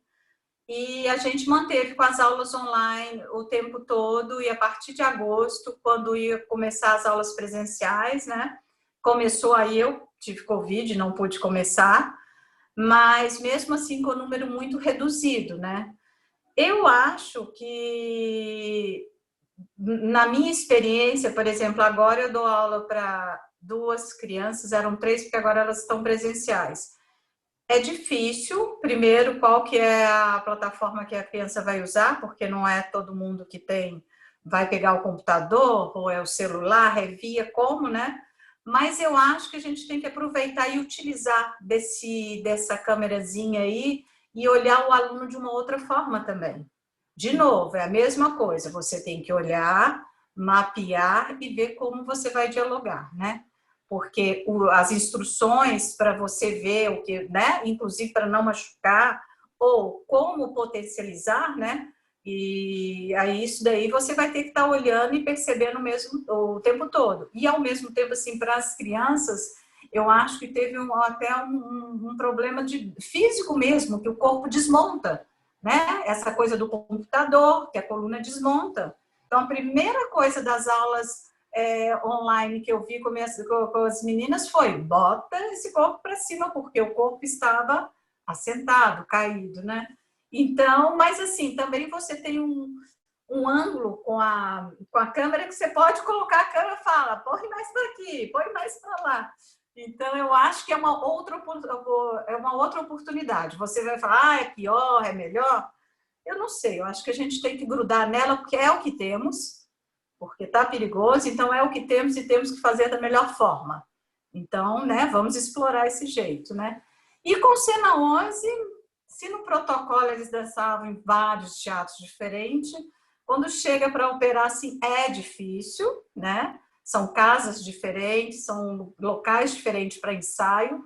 e a gente manteve com as aulas online o tempo todo, e a partir de agosto, quando ia começar as aulas presenciais, né, começou aí, eu tive Covid, não pude começar, mas mesmo assim com um número muito reduzido, né? Eu acho que, na minha experiência, por exemplo, agora eu dou aula para 2 crianças, eram 3, porque agora elas estão presenciais. É difícil, primeiro, qual que é a plataforma que a criança vai usar, porque não é todo mundo que vai pegar o computador, ou é o celular, é via como, né? Mas eu acho que a gente tem que aproveitar e utilizar dessa câmerazinha aí e olhar o aluno de uma outra forma também. De novo, é a mesma coisa, você tem que olhar, mapear e ver como você vai dialogar, né? Porque as instruções para você ver o que, né, inclusive para não machucar, ou como potencializar, né, e aí isso daí você vai ter que estar olhando e percebendo mesmo o tempo todo. E ao mesmo tempo, assim, para as crianças, eu acho que teve até um problema físico mesmo, que o corpo desmonta, né, essa coisa do computador, que a coluna desmonta. Então, a primeira coisa das aulas online que eu vi com as meninas foi: bota esse corpo para cima, porque o corpo estava assentado, caído, né? Então, mas assim, também você tem um ângulo com a câmera que você pode colocar a câmera e fala: põe mais para aqui, põe mais para lá. Então, eu acho que é uma outra oportunidade. Você vai falar: é pior, é melhor? Eu não sei, eu acho que a gente tem que grudar nela, porque é o que temos, porque está perigoso, então é o que temos e temos que fazer da melhor forma. Então, né, vamos explorar esse jeito, né? E com Cena 11, se no protocolo eles dançavam em vários teatros diferentes, quando chega para operar, assim, é difícil, né? São casas diferentes, são locais diferentes para ensaio,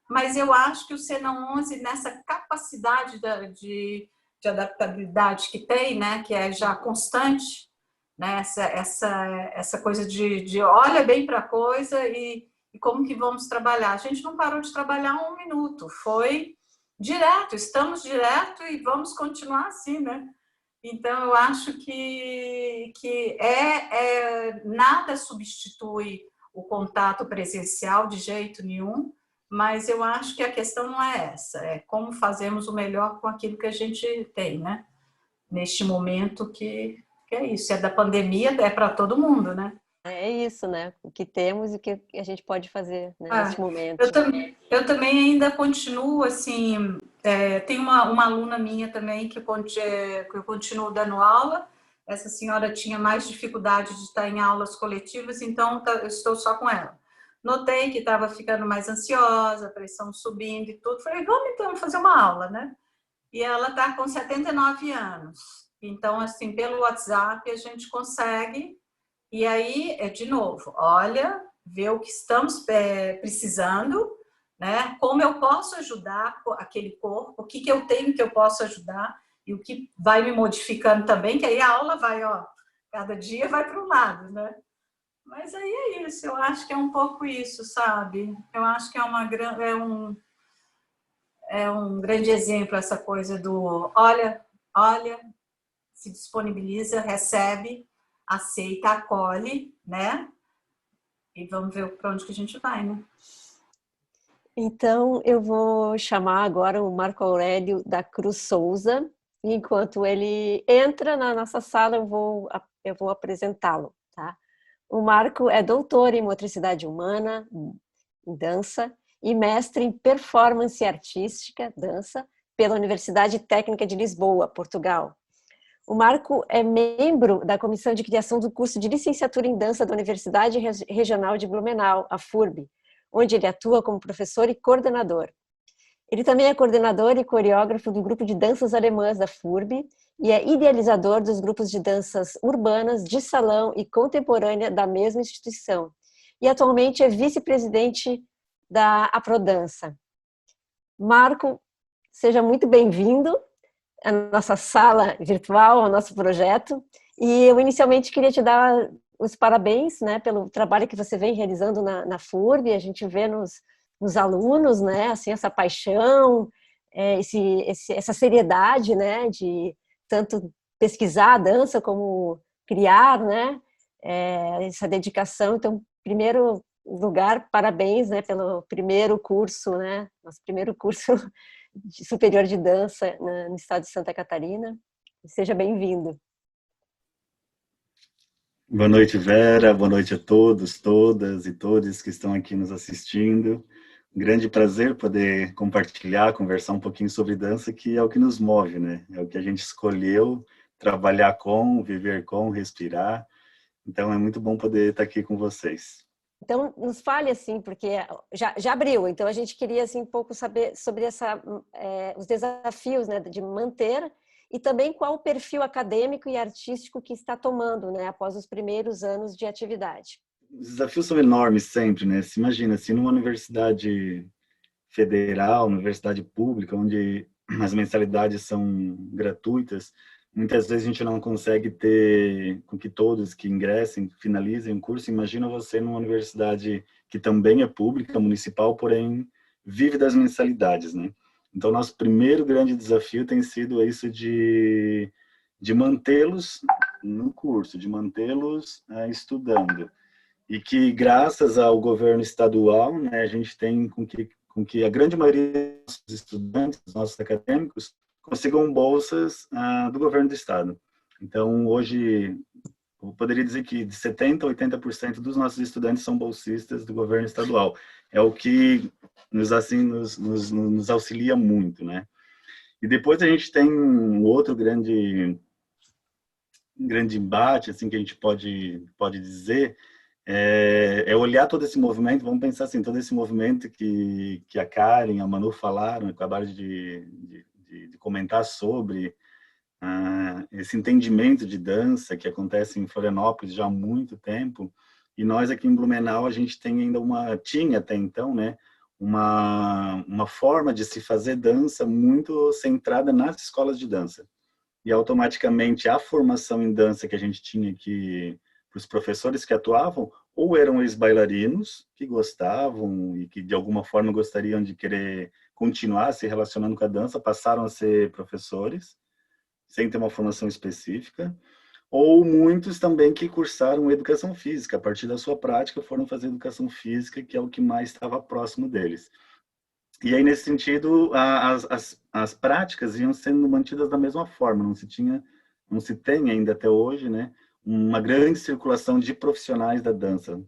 mas eu acho que o Cena 11, nessa capacidade de adaptabilidade que tem, né, que é já constante, né, essa coisa de olha bem para a coisa e como que vamos trabalhar. A gente não parou de trabalhar 1 minuto, foi direto, estamos direto e vamos continuar assim, né? Então, eu acho que nada substitui o contato presencial de jeito nenhum, mas eu acho que a questão não é essa, é como fazemos o melhor com aquilo que a gente tem, né? Neste momento que é isso, é da pandemia, é para todo mundo, né? É isso, né? O que temos e o que a gente pode fazer, né, neste Eu, momento. eu também ainda continuo, assim, tem uma aluna minha também que eu continuo dando aula. Essa senhora tinha mais dificuldade de estar em aulas coletivas, então eu estou só com ela. Notei que estava ficando mais ansiosa, a pressão subindo e tudo. Falei: vamos então fazer uma aula, né? E ela está com 79 anos. Então, assim, pelo WhatsApp a gente consegue. E aí, de novo, olha, ver o que estamos precisando, né? Como eu posso ajudar aquele corpo, o que eu tenho que eu posso ajudar e o que vai me modificando também, que aí a aula vai, ó, cada dia vai para um lado, né? Mas aí é isso, eu acho que é um pouco isso, sabe? Eu acho que é um grande exemplo essa coisa do olha, se disponibiliza, recebe, aceita, acolhe, né? E vamos ver para onde que a gente vai, né? Então, eu vou chamar agora o Marco Aurélio da Cruz Souza. E enquanto ele entra na nossa sala, eu vou apresentá-lo, tá? O Marco é doutor em motricidade humana, em dança, e mestre em performance artística, dança, pela Universidade Técnica de Lisboa, Portugal. O Marco é membro da comissão de criação do curso de licenciatura em dança da Universidade Regional de Blumenau, a FURB, onde ele atua como professor e coordenador. Ele também é coordenador e coreógrafo do grupo de danças alemãs da FURB e é idealizador dos grupos de danças urbanas, de salão e contemporânea da mesma instituição. E atualmente é vice-presidente da Aprodança. Marco, seja muito bem-vindo à nossa sala virtual, ao nosso projeto. E eu inicialmente queria te dar os parabéns, né, pelo trabalho que você vem realizando na FURB. A gente vê nos alunos, né, assim, essa paixão, essa seriedade, né, de tanto pesquisar a dança como criar, né, essa dedicação. Então, primeiro lugar, parabéns, né, pelo primeiro curso, né, nosso primeiro curso superior de dança no estado de Santa Catarina. Seja bem-vindo. Boa noite, Vera. Boa noite a todos, todas e todos que estão aqui nos assistindo. grande prazer poder compartilhar, conversar um pouquinho sobre dança, que é o que nos move, né? É o que a gente escolheu trabalhar com, viver com, respirar. Então, é muito bom poder estar aqui com vocês. Então, nos fale assim, porque já abriu, então a gente queria assim, um pouco saber sobre os desafios, né, de manter e também qual o perfil acadêmico e artístico que está tomando, né, após os primeiros anos de atividade. Os desafios são enormes sempre, né? Se imagina, se numa universidade federal, universidade pública, onde as mensalidades são gratuitas, muitas vezes a gente não consegue ter com que todos que ingressem, finalizem o curso. Imagina você numa universidade que também é pública, municipal, porém vive das mensalidades, né? Então, nosso primeiro grande desafio tem sido isso de mantê-los no curso, de mantê-los estudando. E que, graças ao governo estadual, né, a gente tem com que a grande maioria dos estudantes, dos nossos acadêmicos, consigam bolsas do governo do estado. Então, hoje, eu poderia dizer que de 70% a 80% dos nossos estudantes são bolsistas do governo estadual. É o que nos auxilia muito, né? E depois a gente tem um outro grande embate, assim, que a gente pode dizer, é olhar todo esse movimento, vamos pensar assim, todo esse movimento que a Karen, a Manu falaram, acabaram de comentar sobre esse entendimento de dança que acontece em Florianópolis já há muito tempo, e nós aqui em Blumenau, a gente tem ainda tinha até então, né, uma forma de se fazer dança muito centrada nas escolas de dança. E automaticamente a formação em dança que a gente tinha aqui para os professores que atuavam, ou eram ex-bailarinos que gostavam e que de alguma forma gostariam de querer continuar se relacionando com a dança, passaram a ser professores, sem ter uma formação específica, ou muitos também que cursaram educação física, a partir da sua prática foram fazer educação física, que é o que mais estava próximo deles. E aí, nesse sentido, as práticas iam sendo mantidas da mesma forma, não se tem ainda até hoje, né, uma grande circulação de profissionais da dança,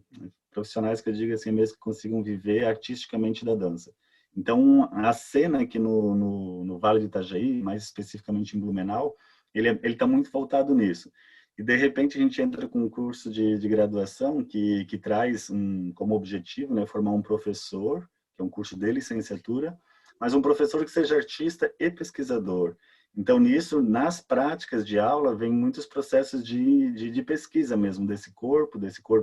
profissionais que eu digo assim mesmo, que consigam viver artisticamente da dança. Então, a cena aqui no Vale do Itajaí, mais especificamente em Blumenau, ele está muito voltado nisso. E, de repente, a gente entra com um curso de graduação que traz como objetivo, né, formar um professor, que é um curso de licenciatura, mas um professor que seja artista e pesquisador. Então, nisso, nas práticas de aula, vem muitos processos de pesquisa mesmo desse corpo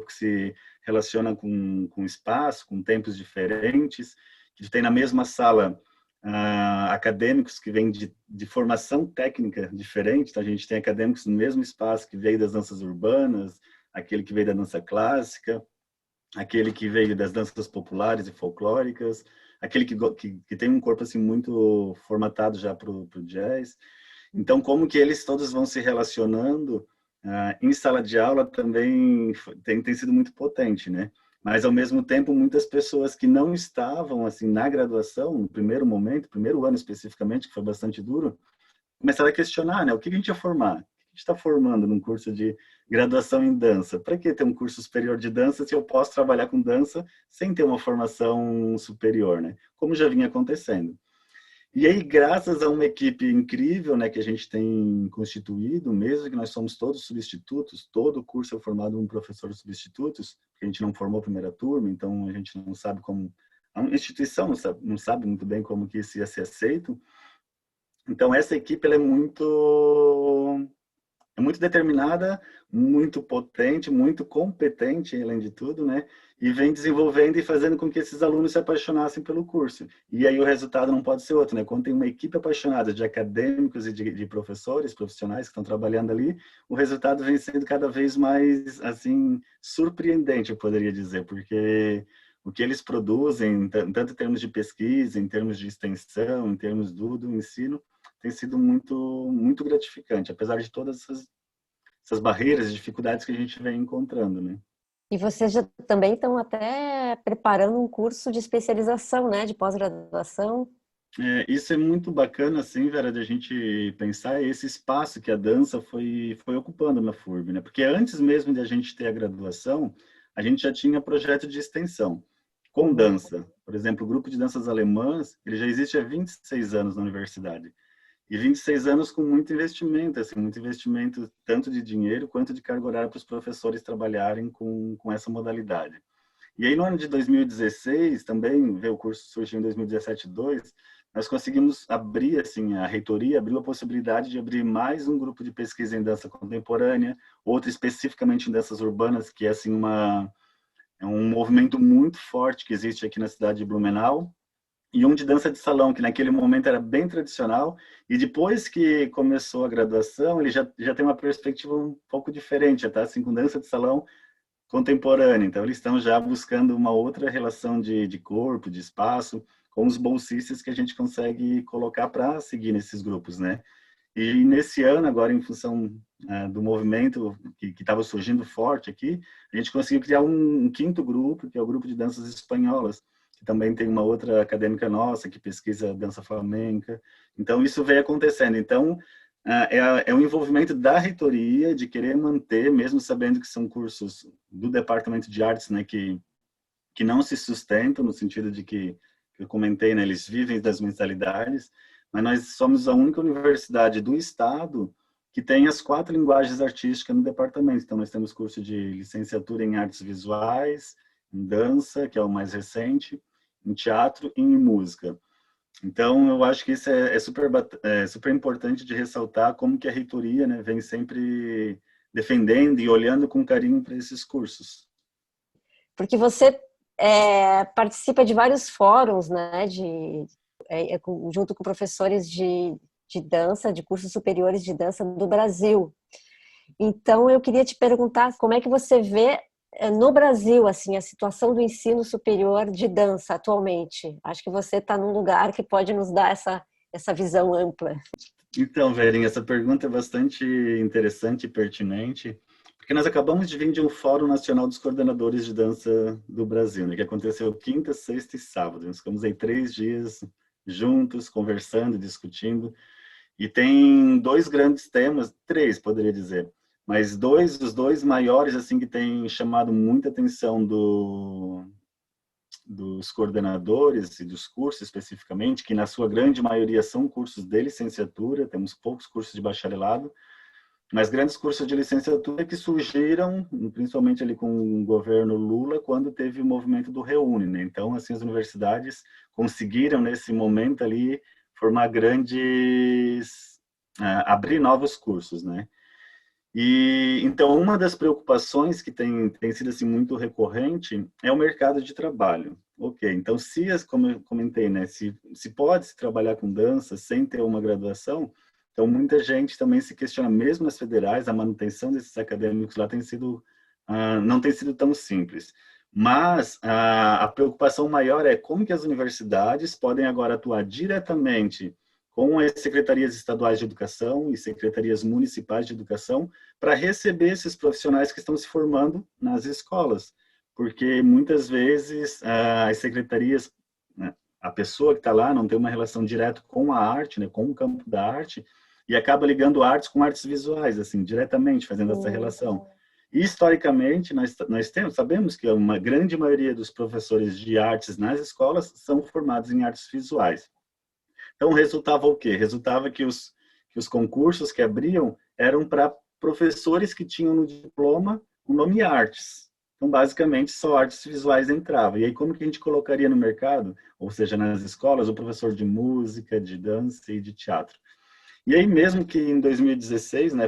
que se relaciona com espaço, com tempos diferentes, que tem na mesma sala acadêmicos que vêm de formação técnica diferente. Então, a gente tem acadêmicos no mesmo espaço que veio das danças urbanas, aquele que veio da dança clássica, aquele que veio das danças populares e folclóricas, aquele que tem um corpo assim muito formatado já para o jazz. Então, como que eles todos vão se relacionando em sala de aula também tem sido muito potente, né? Mas, ao mesmo tempo, muitas pessoas que não estavam assim na graduação, no primeiro momento, primeiro ano especificamente, que foi bastante duro, começaram a questionar, né? O que a gente ia formar? O que a gente está formando num curso de graduação em dança? Para que ter um curso superior de dança se eu posso trabalhar com dança sem ter uma formação superior, né? Como já vinha acontecendo. E aí, graças a uma equipe incrível, né, que a gente tem constituído, mesmo que nós somos todos substitutos, todo o curso é formado por um professor substitutos, porque a gente não formou a primeira turma, então a gente não sabe como... A instituição não sabe muito bem como que isso ia ser aceito. Então, essa equipe ela é muito determinada, muito potente, muito competente, além de tudo, né? E vem desenvolvendo e fazendo com que esses alunos se apaixonassem pelo curso. E aí o resultado não pode ser outro, né? Quando tem uma equipe apaixonada de acadêmicos e de professores, profissionais que estão trabalhando ali, o resultado vem sendo cada vez mais, assim, surpreendente, eu poderia dizer, porque o que eles produzem, tanto em termos de pesquisa, em termos de extensão, em termos do ensino, tem sido muito gratificante, apesar de todas essas barreiras e dificuldades que a gente vem encontrando, né? E vocês já também estão até preparando um curso de especialização, né, de pós-graduação? Isso é muito bacana, assim, Vera, de a gente pensar esse espaço que a dança foi ocupando na FURB, né? Porque antes mesmo de a gente ter a graduação, a gente já tinha projeto de extensão. com dança. Por exemplo, o grupo de danças alemãs, ele já existe há 26 anos na universidade. E 26 anos com muito investimento, assim, muito investimento tanto de dinheiro quanto de carga horária para os professores trabalharem com essa modalidade. E aí, no ano de 2016, também, o curso surgiu em 2017-2, nós conseguimos abrir, assim, a reitoria abriu a possibilidade de abrir mais um grupo de pesquisa em dança contemporânea, outro especificamente em danças urbanas, que é, assim, é um movimento muito forte que existe aqui na cidade de Blumenau, e um de dança de salão, que naquele momento era bem tradicional, e depois que começou a graduação, ele já tem uma perspectiva um pouco diferente, já está assim, com dança de salão contemporânea. Então, eles estão já buscando uma outra relação de corpo, de espaço, com os bolsistas que a gente consegue colocar para seguir nesses grupos, né? E nesse ano, agora, em função do movimento que estava surgindo forte aqui, a gente conseguiu criar um quinto grupo, que é o grupo de danças espanholas, que também tem uma outra acadêmica nossa que pesquisa dança flamenca. Então, isso veio acontecendo. Então, é o envolvimento da reitoria de querer manter, mesmo sabendo que são cursos do Departamento de Artes, né, que não se sustentam, no sentido de que eu comentei, né, eles vivem das mensalidades, mas nós somos a única universidade do estado que tem as 4 linguagens artísticas no departamento. Então, nós temos curso de licenciatura em artes visuais, em dança, que é o mais recente, em teatro e em música. Então, eu acho que isso é super importante de ressaltar como que a reitoria, né, vem sempre defendendo e olhando com carinho para esses cursos. Porque você participa de vários fóruns, né, junto com professores de dança, de cursos superiores de dança do Brasil. Então, eu queria te perguntar como é que você vê no Brasil, assim, a situação do ensino superior de dança atualmente. Acho que você está num lugar que pode nos dar essa visão ampla. Então, Verinha, essa pergunta é bastante interessante e pertinente, porque nós acabamos de vir de um Fórum Nacional dos Coordenadores de Dança do Brasil, né, que aconteceu quinta, sexta e sábado. Nós ficamos aí 3 dias juntos, conversando, discutindo, e tem 2 grandes temas, 3, poderia dizer, mas os dois maiores, assim, que têm chamado muita atenção dos coordenadores e dos cursos especificamente, que na sua grande maioria são cursos de licenciatura, temos poucos cursos de bacharelado, mas grandes cursos de licenciatura que surgiram, principalmente ali com o governo Lula, quando teve o movimento do Reúne, né? Então, assim, as universidades conseguiram, nesse momento ali, formar abrir novos cursos, né? E então uma das preocupações que tem sido assim muito recorrente é o mercado de trabalho. Ok, então como eu comentei, né, se pode se trabalhar com dança sem ter uma graduação, então muita gente também se questiona, mesmo nas federais, a manutenção desses acadêmicos lá não tem sido tão simples. Mas a preocupação maior é como que as universidades podem agora atuar diretamente com as secretarias estaduais de educação e secretarias municipais de educação para receber esses profissionais que estão se formando nas escolas. Porque muitas vezes as secretarias, né, a pessoa que está lá não tem uma relação direta com a arte, né, com o campo da arte, e acaba ligando artes com artes visuais, assim, diretamente, fazendo essa relação. E, historicamente, nós sabemos que uma grande maioria dos professores de artes nas escolas são formados em artes visuais. Então, resultava o quê? Resultava que os concursos que abriam eram para professores que tinham no diploma o nome artes. Então, basicamente, só artes visuais entrava. E aí, como que a gente colocaria no mercado? Ou seja, nas escolas, o professor de música, de dança e de teatro. E aí, mesmo que em 2016, né,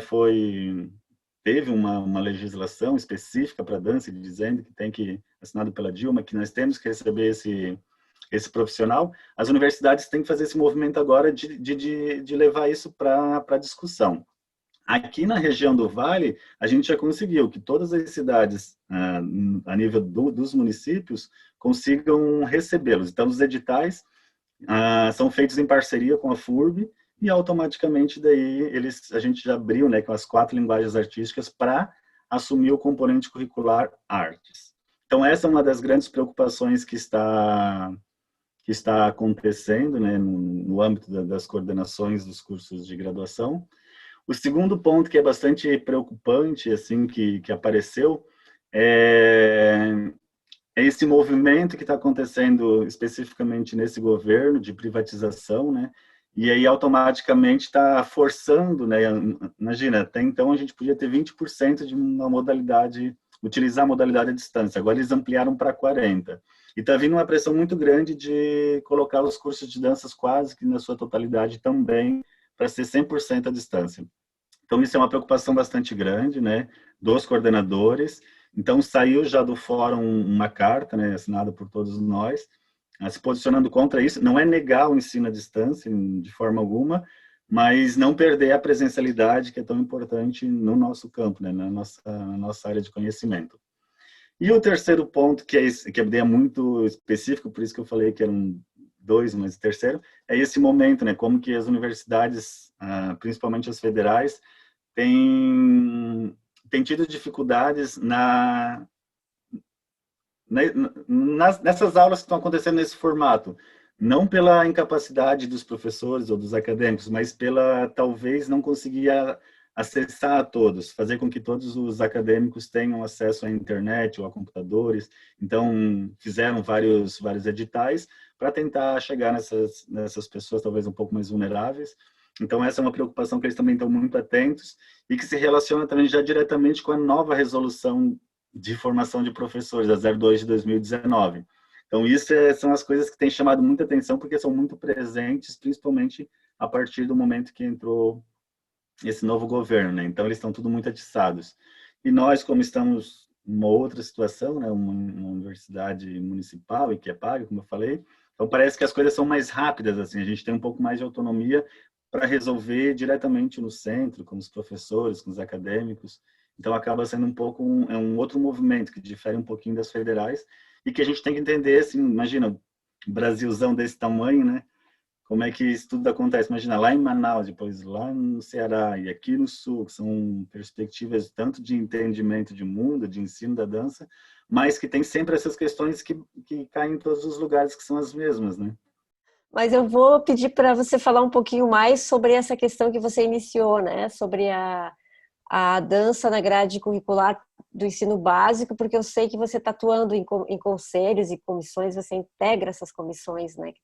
teve uma legislação específica para dança, dizendo que tem que, assinado pela Dilma, que nós temos que receber esse profissional, as universidades têm que fazer esse movimento agora de levar isso para discussão. Aqui na região do Vale, a gente já conseguiu que todas as cidades, a nível dos municípios, consigam recebê-los. Então, os editais são feitos em parceria com a FURB e automaticamente daí a gente já abriu, né, com as 4 linguagens artísticas para assumir o componente curricular artes. Então, essa é uma das grandes preocupações que está acontecendo, né, no âmbito das coordenações dos cursos de graduação. O segundo ponto que é bastante preocupante, assim, que apareceu, é é esse movimento que está acontecendo especificamente nesse governo de privatização, né? E aí automaticamente está forçando, né? Imagina, até então a gente podia ter 20% de uma modalidade, utilizar a modalidade à distância, agora eles ampliaram para 40%. E está vindo uma pressão muito grande de colocar os cursos de danças quase que na sua totalidade também para ser 100% à distância. Então isso é uma preocupação bastante grande, né, dos coordenadores. Então saiu já do fórum uma carta, né, assinada por todos nós, se posicionando contra isso. Não é negar o ensino à distância de forma alguma, mas não perder a presencialidade que é tão importante no nosso campo, né, na nossa área de conhecimento. E o terceiro ponto, que é muito específico, por isso que eu falei que eram dois, mas o terceiro, é esse momento, né? Como que as universidades, principalmente as federais, têm tido dificuldades nessas aulas que estão acontecendo nesse formato. Não pela incapacidade dos professores ou dos acadêmicos, mas pela, talvez, não conseguir acessar a todos, fazer com que todos os acadêmicos tenham acesso à internet ou a computadores. Então, fizeram vários editais para tentar chegar nessas pessoas talvez um pouco mais vulneráveis. Então, essa é uma preocupação que eles também estão muito atentos e que se relaciona também já diretamente com a nova resolução de formação de professores, a 02 de 2019. Então, isso são as coisas que têm chamado muita atenção, porque são muito presentes, principalmente a partir do momento que entrou esse novo governo, né? Então eles estão tudo muito atiçados. E nós, como estamos numa outra situação, né, uma universidade municipal e que é paga, como eu falei, então parece que as coisas são mais rápidas, assim, a gente tem um pouco mais de autonomia para resolver diretamente no centro, com os professores, com os acadêmicos. Então acaba sendo um pouco um outro movimento que difere um pouquinho das federais e que a gente tem que entender, assim, imagina, Brasilzão desse tamanho, né? Como é que isso tudo acontece? Imagina, lá em Manaus, depois lá no Ceará e aqui no Sul, que são perspectivas tanto de entendimento de mundo, de ensino da dança, mas que tem sempre essas questões que caem em todos os lugares, que são as mesmas, né? Mas eu vou pedir para você falar um pouquinho mais sobre essa questão que você iniciou, né? Sobre a dança na grade curricular do ensino básico, porque eu sei que você está atuando em conselhos e comissões, você integra essas comissões, né? Que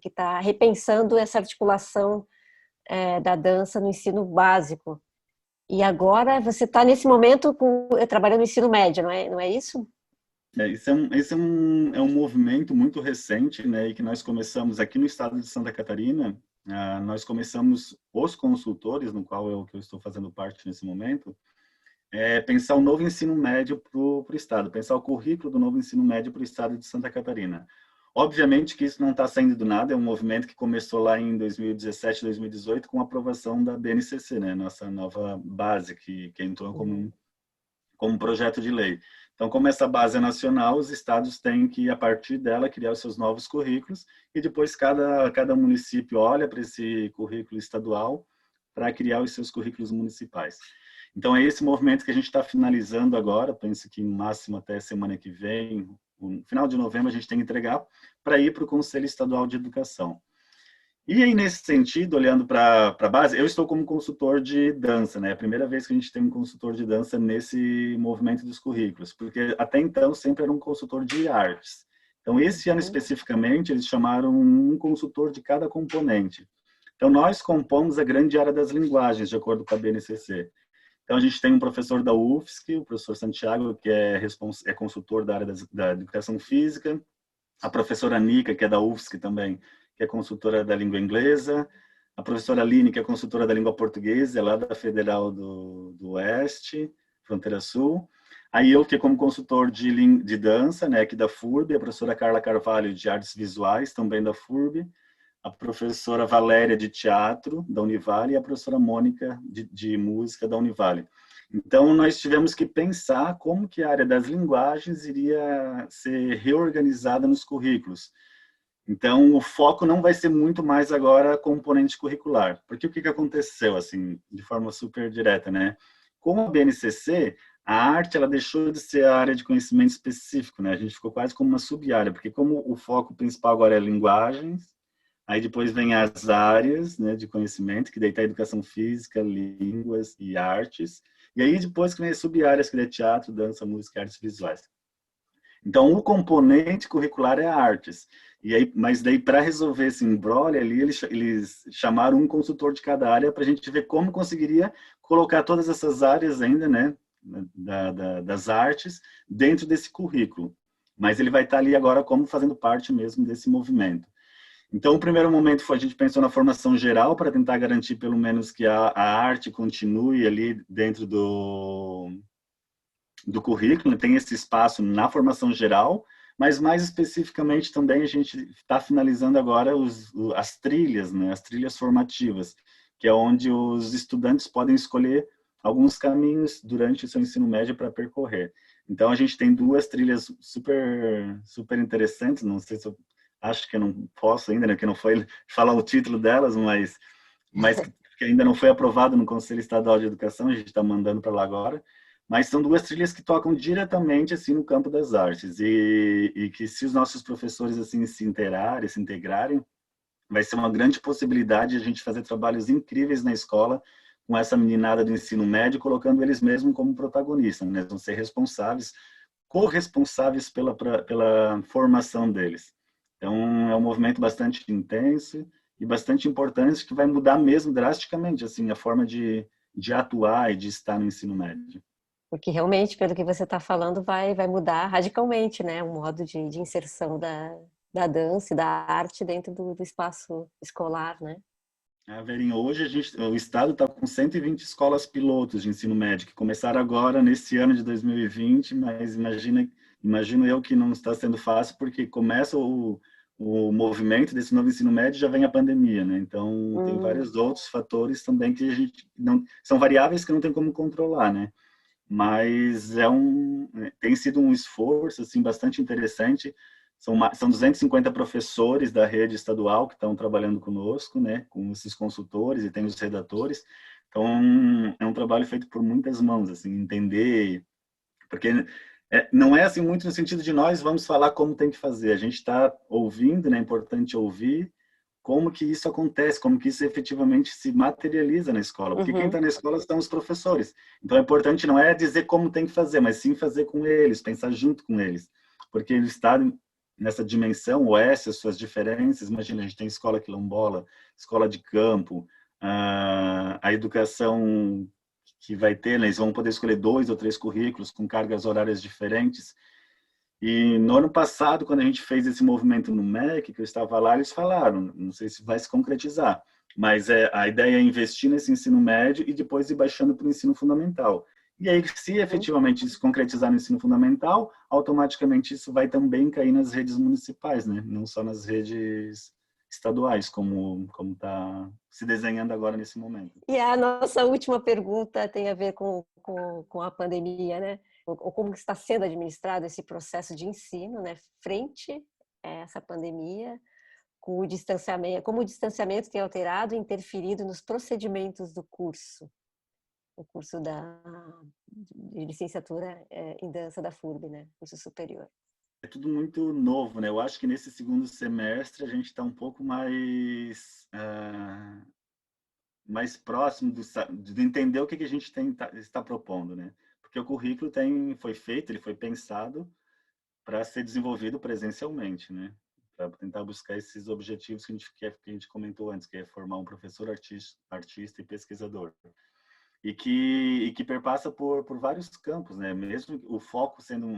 está repensando essa articulação da dança no ensino básico. E agora você está nesse momento trabalhando no ensino médio, não é isso? Esse é um movimento muito recente, né, e que nós começamos aqui no estado de Santa Catarina. Nós começamos os consultores, no qual que eu estou fazendo parte nesse momento, pensar o novo ensino médio para o estado, pensar o currículo do novo ensino médio para o estado de Santa Catarina. Obviamente que isso não está saindo do nada, é um movimento que começou lá em 2017, 2018, com a aprovação da BNCC, né, nossa nova base, que entrou como projeto de lei. Então, como essa base é nacional, os estados têm que, a partir dela, criar os seus novos currículos e depois cada município olha para esse currículo estadual para criar os seus currículos municipais. Então, é esse movimento que a gente está finalizando agora, penso que no máximo até semana que vem, no final de novembro, a gente tem que entregar para ir para o Conselho Estadual de Educação. E aí, nesse sentido, olhando para a base, eu estou como consultor de dança, né? É a primeira vez que a gente tem um consultor de dança nesse movimento dos currículos, porque até então sempre era um consultor de artes. Então, esse ano especificamente, eles chamaram um consultor de cada componente. Então, nós compomos a grande área das linguagens, de acordo com a BNCC. Então, a gente tem um professor da UFSC, o professor Santiago, que é consultor da área da educação física, a professora Nica, que é da UFSC também, que é consultora da língua inglesa, a professora Aline, que é consultora da língua portuguesa, é lá da Federal do Oeste, Fronteira Sul. Aí eu, que como consultor de dança, né, aqui da FURB, a professora Carla Carvalho, de artes visuais, também da FURB, a professora Valéria, de teatro, da Univale, e a professora Mônica, de música, da Univale. Então, nós tivemos que pensar como que a área das linguagens iria ser reorganizada nos currículos. Então, o foco não vai ser muito mais agora componente curricular. Porque o que aconteceu, assim, de forma super direta, né? Com a BNCC, a arte, ela deixou de ser a área de conhecimento específico, né? A gente ficou quase como uma sub-área, porque como o foco principal agora é linguagens, aí depois vem as áreas, né, de conhecimento, que daí tá a educação física, línguas e artes. E aí depois que vem as sub-áreas, que é teatro, dança, música e artes visuais. Então, o componente curricular é artes. E aí, mas daí, para resolver esse imbróglio ali, eles chamaram um consultor de cada área para a gente ver como conseguiria colocar todas essas áreas ainda, né, das artes dentro desse currículo. Mas ele vai estar ali agora como fazendo parte mesmo desse movimento. Então, o primeiro momento foi a gente pensou na formação geral para tentar garantir pelo menos que a arte continue ali dentro do currículo, tem esse espaço na formação geral, mas mais especificamente também a gente está finalizando agora as trilhas, né, as trilhas formativas, que é onde os estudantes podem escolher alguns caminhos durante o seu ensino médio para percorrer. Então, a gente tem 2 trilhas super interessantes, não sei se eu acho que eu não posso ainda, né, que não foi falar o título delas, mas que ainda não foi aprovado no Conselho Estadual de Educação, a gente está mandando para lá agora, mas são 2 trilhas que tocam diretamente assim no campo das artes e que se os nossos professores assim se integrarem, vai ser uma grande possibilidade de a gente fazer trabalhos incríveis na escola com essa meninada do ensino médio, colocando eles mesmos como protagonistas, né? Vão ser responsáveis, corresponsáveis pela formação deles. Então, é um movimento bastante intenso e bastante importante que vai mudar mesmo drasticamente assim a forma de atuar e de estar no ensino médio. Porque realmente, pelo que você está falando, vai mudar radicalmente, né? O modo de inserção da dança e da arte dentro do espaço escolar, né? Verinha, hoje o Estado está com 120 escolas pilotos de ensino médio, que começaram agora nesse ano de 2020, mas imagino eu que não está sendo fácil, porque começa o movimento desse novo ensino médio já vem a pandemia, né? Então, tem vários outros fatores também que a gente não... São variáveis que não tem como controlar, né? Mas tem sido um esforço assim, bastante interessante. São 250 professores da rede estadual que estão trabalhando conosco, né, com esses consultores, e tem os redatores. Então, é um trabalho feito por muitas mãos, assim, entender, porque não é assim muito no sentido de nós vamos falar como tem que fazer. A gente está ouvindo, né, é importante ouvir como que isso acontece, como que isso efetivamente se materializa na escola. Porque quem está na escola são os professores. Então, é importante não é dizer como tem que fazer, mas sim fazer com eles, pensar junto com eles. Porque ele está nessa dimensão oeste, as suas diferenças. Imagina, a gente tem escola quilombola, escola de campo, a educação que vai ter, né, eles vão poder escolher 2 ou 3 currículos com cargas horárias diferentes. E no ano passado, quando a gente fez esse movimento no MEC, que eu estava lá, eles falaram, não sei se vai se concretizar, mas a ideia é investir nesse ensino médio e depois ir baixando para o ensino fundamental. E aí, se efetivamente isso concretizar no ensino fundamental, automaticamente isso vai também cair nas redes municipais, né? Não só nas redes estaduais, como está se desenhando agora nesse momento. E a nossa última pergunta tem a ver com a pandemia, né? Ou como está sendo administrado esse processo de ensino, né? Frente a essa pandemia, com o distanciamento, como o distanciamento tem alterado e interferido nos procedimentos do curso, o curso de licenciatura em dança da FURB, né? Curso superior. É tudo muito novo, né? Eu acho que nesse segundo semestre a gente está um pouco mais próximo de entender o que a gente está propondo, né? Porque o currículo foi feito, ele foi pensado para ser desenvolvido presencialmente, né? Para tentar buscar esses objetivos que a gente comentou antes, que é formar um professor artista e pesquisador. E que perpassa por vários campos, né? Mesmo o foco sendo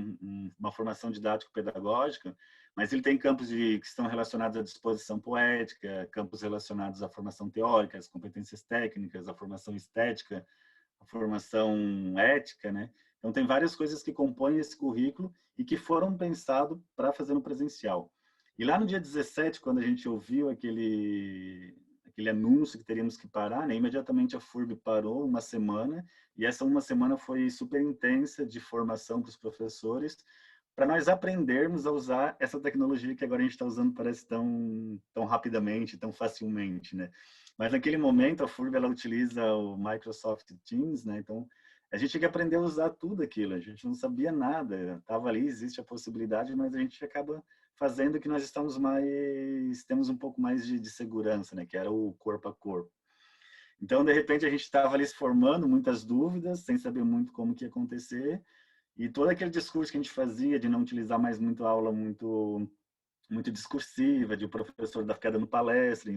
uma formação didático-pedagógica, mas ele tem campos que estão relacionados à disposição poética, campos relacionados à formação teórica, às competências técnicas, à formação estética, à formação ética, né? Então, tem várias coisas que compõem esse currículo e que foram pensados para fazer no presencial. E lá no dia 17, quando a gente ouviu aquele anúncio que teríamos que parar, né? Imediatamente a FURB parou uma semana, e essa uma semana foi super intensa de formação para os professores, para nós aprendermos a usar essa tecnologia que agora a gente está usando, parece tão rapidamente, tão facilmente, né? Mas naquele momento a FURB ela utiliza o Microsoft Teams, né? Então a gente tinha que aprender a usar tudo aquilo, a gente não sabia nada, estava ali, existe a possibilidade, mas a gente acaba fazendo que nós temos um pouco mais de segurança, né? Que era o corpo a corpo. Então, de repente, a gente estava ali se formando, muitas dúvidas, sem saber muito como que ia acontecer, E todo aquele discurso que a gente fazia de não utilizar mais muito a aula muito discursiva, de o professor ficar dando palestra,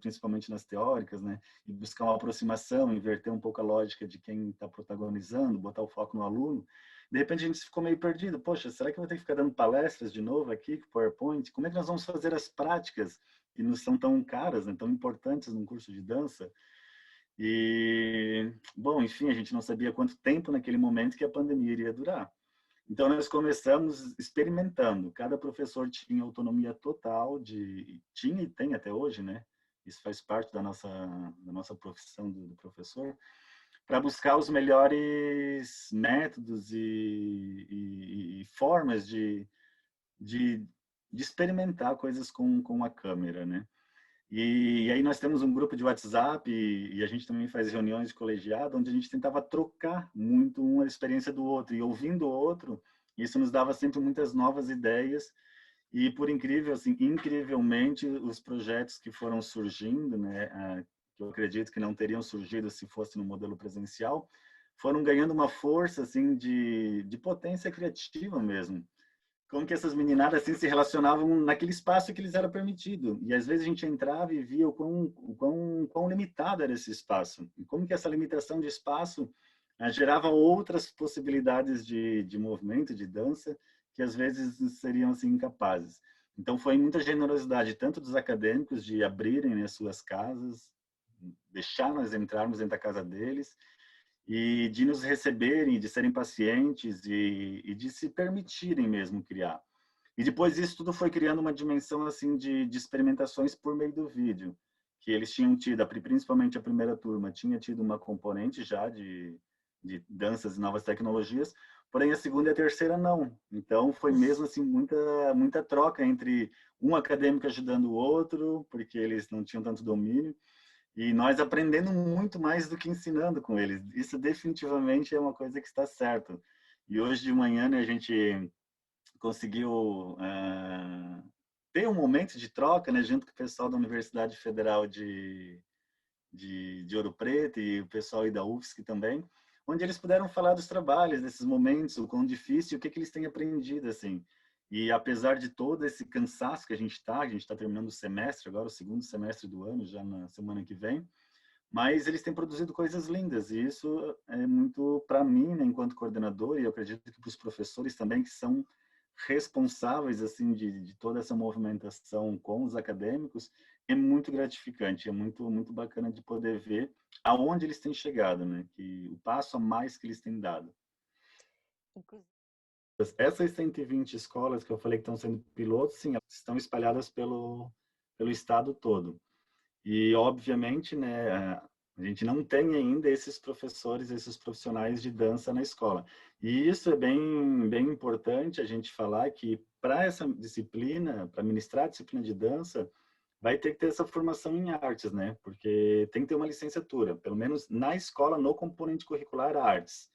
principalmente nas teóricas, né? E buscar uma aproximação, inverter um pouco a lógica de quem está protagonizando, botar o foco no aluno. De repente a gente ficou meio perdido. Poxa, será que eu vou ter que ficar dando palestras de novo aqui com PowerPoint? Como é que nós vamos fazer as práticas que não são tão caras, né? Tão importantes num curso de dança? E, bom, enfim, a gente não sabia quanto tempo naquele momento que a pandemia iria durar. Então, nós começamos experimentando. Cada professor tinha autonomia total, tinha e tem até hoje, né? Isso faz parte da nossa profissão do professor, para buscar os melhores métodos e formas de experimentar coisas com a câmera, né? E aí nós temos um grupo de WhatsApp e a gente também faz reuniões de colegiado, onde a gente tentava trocar muito uma experiência do outro e ouvindo o outro, isso nos dava sempre muitas novas ideias e por incrível, assim, incrivelmente os projetos que foram surgindo, né, que eu acredito que não teriam surgido se fosse no modelo presencial, foram ganhando uma força assim de potência criativa mesmo. Como que essas meninadas assim se relacionavam naquele espaço que lhes era permitido. E às vezes a gente entrava e via o quão limitado era esse espaço. E como que essa limitação de espaço gerava outras possibilidades de movimento, de dança, que às vezes seriam assim incapazes. Então foi muita generosidade, tanto dos acadêmicos de abrirem, né, suas casas, deixar nós entrarmos dentro da casa deles, e de nos receberem, de serem pacientes e de se permitirem mesmo criar. E depois isso tudo foi criando uma dimensão assim de experimentações por meio do vídeo, que eles tinham tido, principalmente a primeira turma, tinha tido uma componente já de danças e novas tecnologias, porém a segunda e a terceira não. Então foi mesmo assim muita troca entre um acadêmico ajudando o outro, porque eles não tinham tanto domínio, e nós aprendendo muito mais do que ensinando com eles. Isso definitivamente é uma coisa que está certo. E hoje de manhã, né, a gente conseguiu ter um momento de troca, né, junto com o pessoal da Universidade Federal de Ouro Preto e o pessoal aí da UFSC também, onde eles puderam falar dos trabalhos, desses momentos, o quão difícil, o que eles têm aprendido, assim. E apesar de todo esse cansaço que a gente está terminando o semestre, agora o segundo semestre do ano, já na semana que vem, mas eles têm produzido coisas lindas, e isso é muito para mim, né, enquanto coordenador, e eu acredito que para os professores também, que são responsáveis assim de toda essa movimentação com os acadêmicos, é muito gratificante, é muito bacana de poder ver aonde eles têm chegado, né, que o passo a mais que eles têm dado. Essas 120 escolas que eu falei que estão sendo pilotos, sim, elas estão espalhadas pelo estado todo. E, obviamente, né, a gente não tem ainda esses professores, esses profissionais de dança na escola. E isso é bem importante a gente falar que para essa disciplina, para ministrar a disciplina de dança, vai ter que ter essa formação em artes, né? Porque tem que ter uma licenciatura, pelo menos na escola, no componente curricular artes.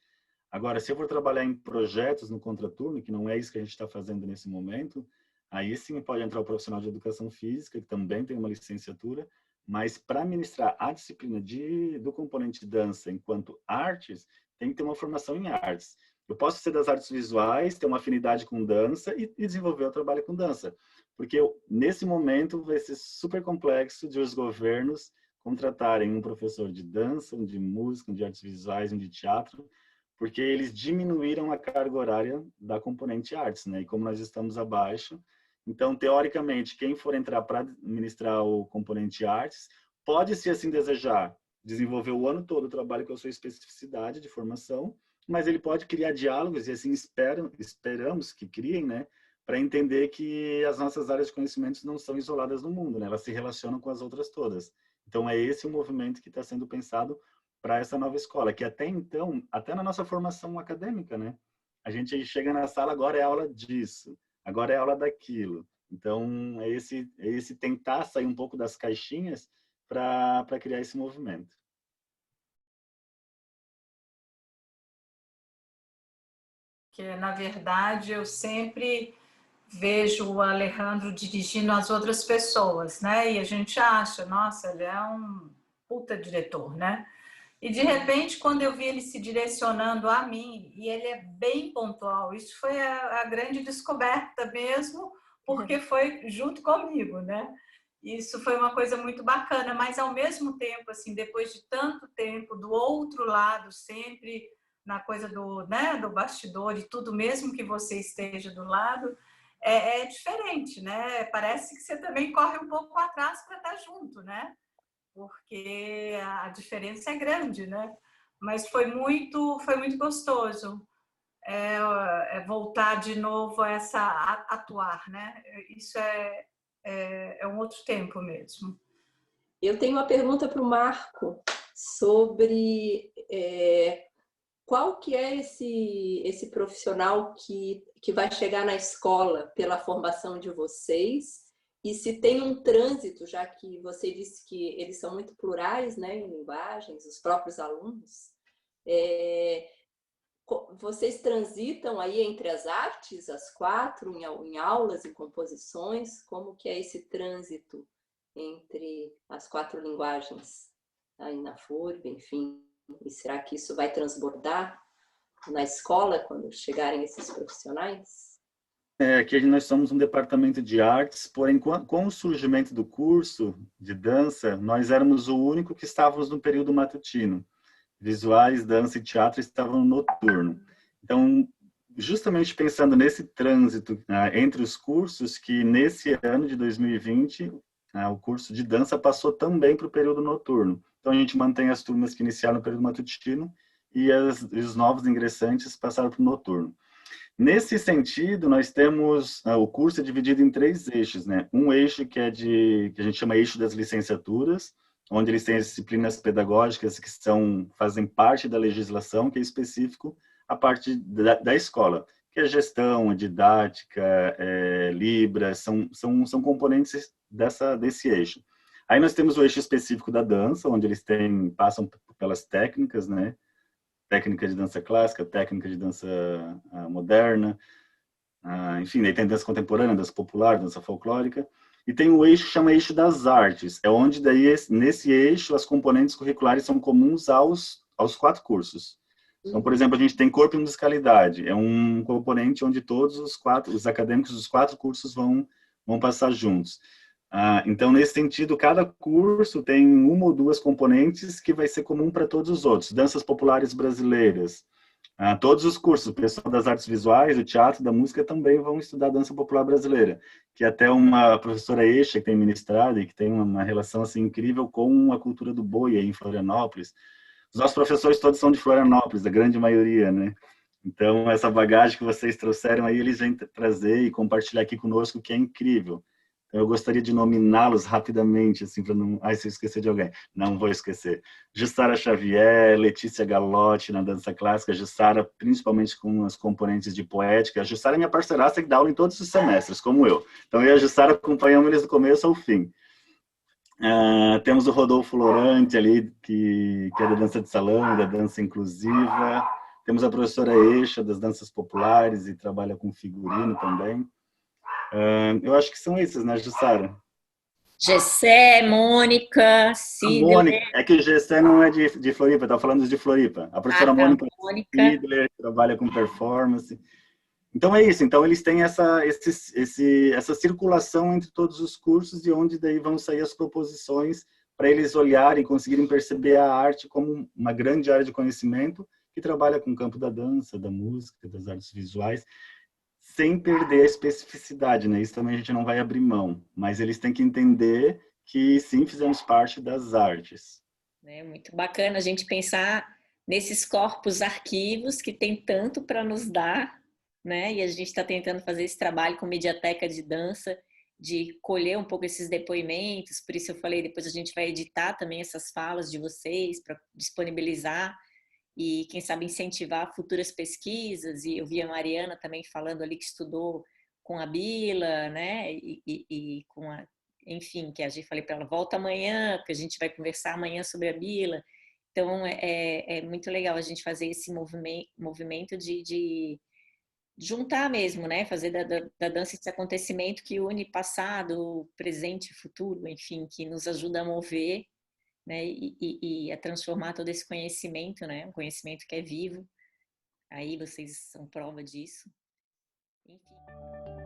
Agora, se eu for trabalhar em projetos no contraturno, que não é isso que a gente está fazendo nesse momento, aí sim pode entrar o profissional de educação física, que também tem uma licenciatura, mas para ministrar a disciplina do componente de dança enquanto artes, tem que ter uma formação em artes. Eu posso ser das artes visuais, ter uma afinidade com dança e desenvolver o trabalho com dança. Porque nesse momento vai ser super complexo de os governos contratarem um professor de dança, um de música, um de artes visuais, um de teatro, porque eles diminuíram a carga horária da componente artes, né? E como nós estamos abaixo, então, teoricamente, quem for entrar para ministrar o componente artes, pode, se assim desejar, desenvolver o ano todo o trabalho com a sua especificidade de formação, mas ele pode criar diálogos, e assim esperamos que criem, né? Para entender que as nossas áreas de conhecimentos não são isoladas no mundo, né? Elas se relacionam com as outras todas. Então, é esse o movimento que está sendo pensado para essa nova escola, que até então, até na nossa formação acadêmica, né? A gente chega na sala, agora é aula disso, agora é aula daquilo. Então, é esse tentar sair um pouco das caixinhas para criar esse movimento. Que, na verdade, eu sempre vejo o Alejandro dirigindo as outras pessoas, né? E a gente acha, nossa, ele é um puta diretor, né? E de repente, quando eu vi ele se direcionando a mim, e ele é bem pontual, isso foi a grande descoberta mesmo, porque foi junto comigo, né? Isso foi uma coisa muito bacana, mas ao mesmo tempo, assim, depois de tanto tempo, do outro lado, sempre na coisa do, né, do bastidor e tudo, mesmo que você esteja do lado, é diferente, né? Parece que você também corre um pouco atrás para estar junto, né? Porque a diferença é grande, né? Mas foi muito gostoso voltar de novo a atuar, né? Isso é um outro tempo mesmo. Eu tenho uma pergunta para o Marco sobre qual que é esse profissional que vai chegar na escola pela formação de vocês, e se tem um trânsito, já que você disse que eles são muito plurais, né, em linguagens, os próprios alunos, vocês transitam aí entre as artes, as quatro, em aulas, em composições? Como que é esse trânsito entre as quatro linguagens aí na FURB, enfim? E será que isso vai transbordar na escola quando chegarem esses profissionais? Aqui nós somos um departamento de artes, porém, com o surgimento do curso de dança, nós éramos o único que estávamos no período matutino. Visuais, dança e teatro estavam no noturno. Então, justamente pensando nesse trânsito entre os cursos, que nesse ano de 2020, o curso de dança passou também para o período noturno. Então, a gente mantém as turmas que iniciaram no período matutino e os novos ingressantes passaram para o noturno. Nesse sentido, nós temos o curso é dividido em 3 eixos, né? Um eixo que que a gente chama eixo das licenciaturas, onde eles têm as disciplinas pedagógicas que fazem parte da legislação, que é específico a parte da escola, que é gestão, didática, Libra, são componentes desse eixo. Aí nós temos o eixo específico da dança, onde eles passam pelas técnicas, né? Técnica de dança clássica, técnica de dança moderna, enfim, daí tem dança contemporânea, dança popular, dança folclórica. E tem o eixo que chama eixo das artes, é onde daí nesse eixo as componentes curriculares são comuns aos 4 cursos. Então, por exemplo, a gente tem corpo e musicalidade, é um componente onde todos os acadêmicos dos 4 cursos vão passar juntos. Então, nesse sentido, cada curso tem uma ou 2 componentes que vai ser comum para todos os outros. Danças populares brasileiras, todos os cursos, o pessoal das artes visuais, do teatro, da música também vão estudar dança popular brasileira, que até uma professora Eixa que tem ministrado e que tem uma relação assim incrível com a cultura do boi aí em Florianópolis. Os nossos professores todos são de Florianópolis, a grande maioria, né? Então, essa bagagem que vocês trouxeram aí, eles vêm trazer e compartilhar aqui conosco, que é incrível. Eu gostaria de nominá-los rapidamente, assim, para não... se eu esquecer de alguém. Não vou esquecer. Jussara Xavier, Letícia Galotti na dança clássica, Jussara principalmente com as componentes de poética. A Jussara é minha parceiraça que dá aula em todos os semestres, como eu. Então, eu e a Jussara acompanhamos eles do começo ao fim. Temos o Rodolfo Lorante ali, que é da dança de salão, da dança inclusiva. Temos a professora Eixa, das danças populares, e trabalha com figurino também. Eu acho que são esses, né, Jussara? Gessé, Mônica, Sidler. Mônica, é que o Gessé não é de Floripa, tá falando de Floripa. A professora Mônica Sidler trabalha com performance. Então é isso, então eles têm essa circulação entre todos os cursos, e onde daí vão sair as proposições para eles olharem, conseguirem perceber a arte como uma grande área de conhecimento que trabalha com o campo da dança, da música, das artes visuais, sem perder a especificidade, né? Isso também a gente não vai abrir mão, mas eles têm que entender que sim, fizemos parte das artes. É muito bacana a gente pensar nesses corpos arquivos que tem tanto para nos dar, né? E a gente está tentando fazer esse trabalho com Mediateca de Dança, de colher um pouco esses depoimentos, por isso eu falei, depois a gente vai editar também essas falas de vocês para disponibilizar e, quem sabe, incentivar futuras pesquisas. E eu vi a Mariana também falando ali que estudou com a Bila, né? E com a... Enfim, que a gente falei para ela, volta amanhã, porque a gente vai conversar amanhã sobre a Bila. Então, é muito legal a gente fazer esse movimento de juntar mesmo, né? Fazer da dança esse acontecimento que une passado, presente e futuro, enfim, que nos ajuda a mover, né? E a transformar todo esse conhecimento, né? Um conhecimento que é vivo. Aí vocês são prova disso. Enfim.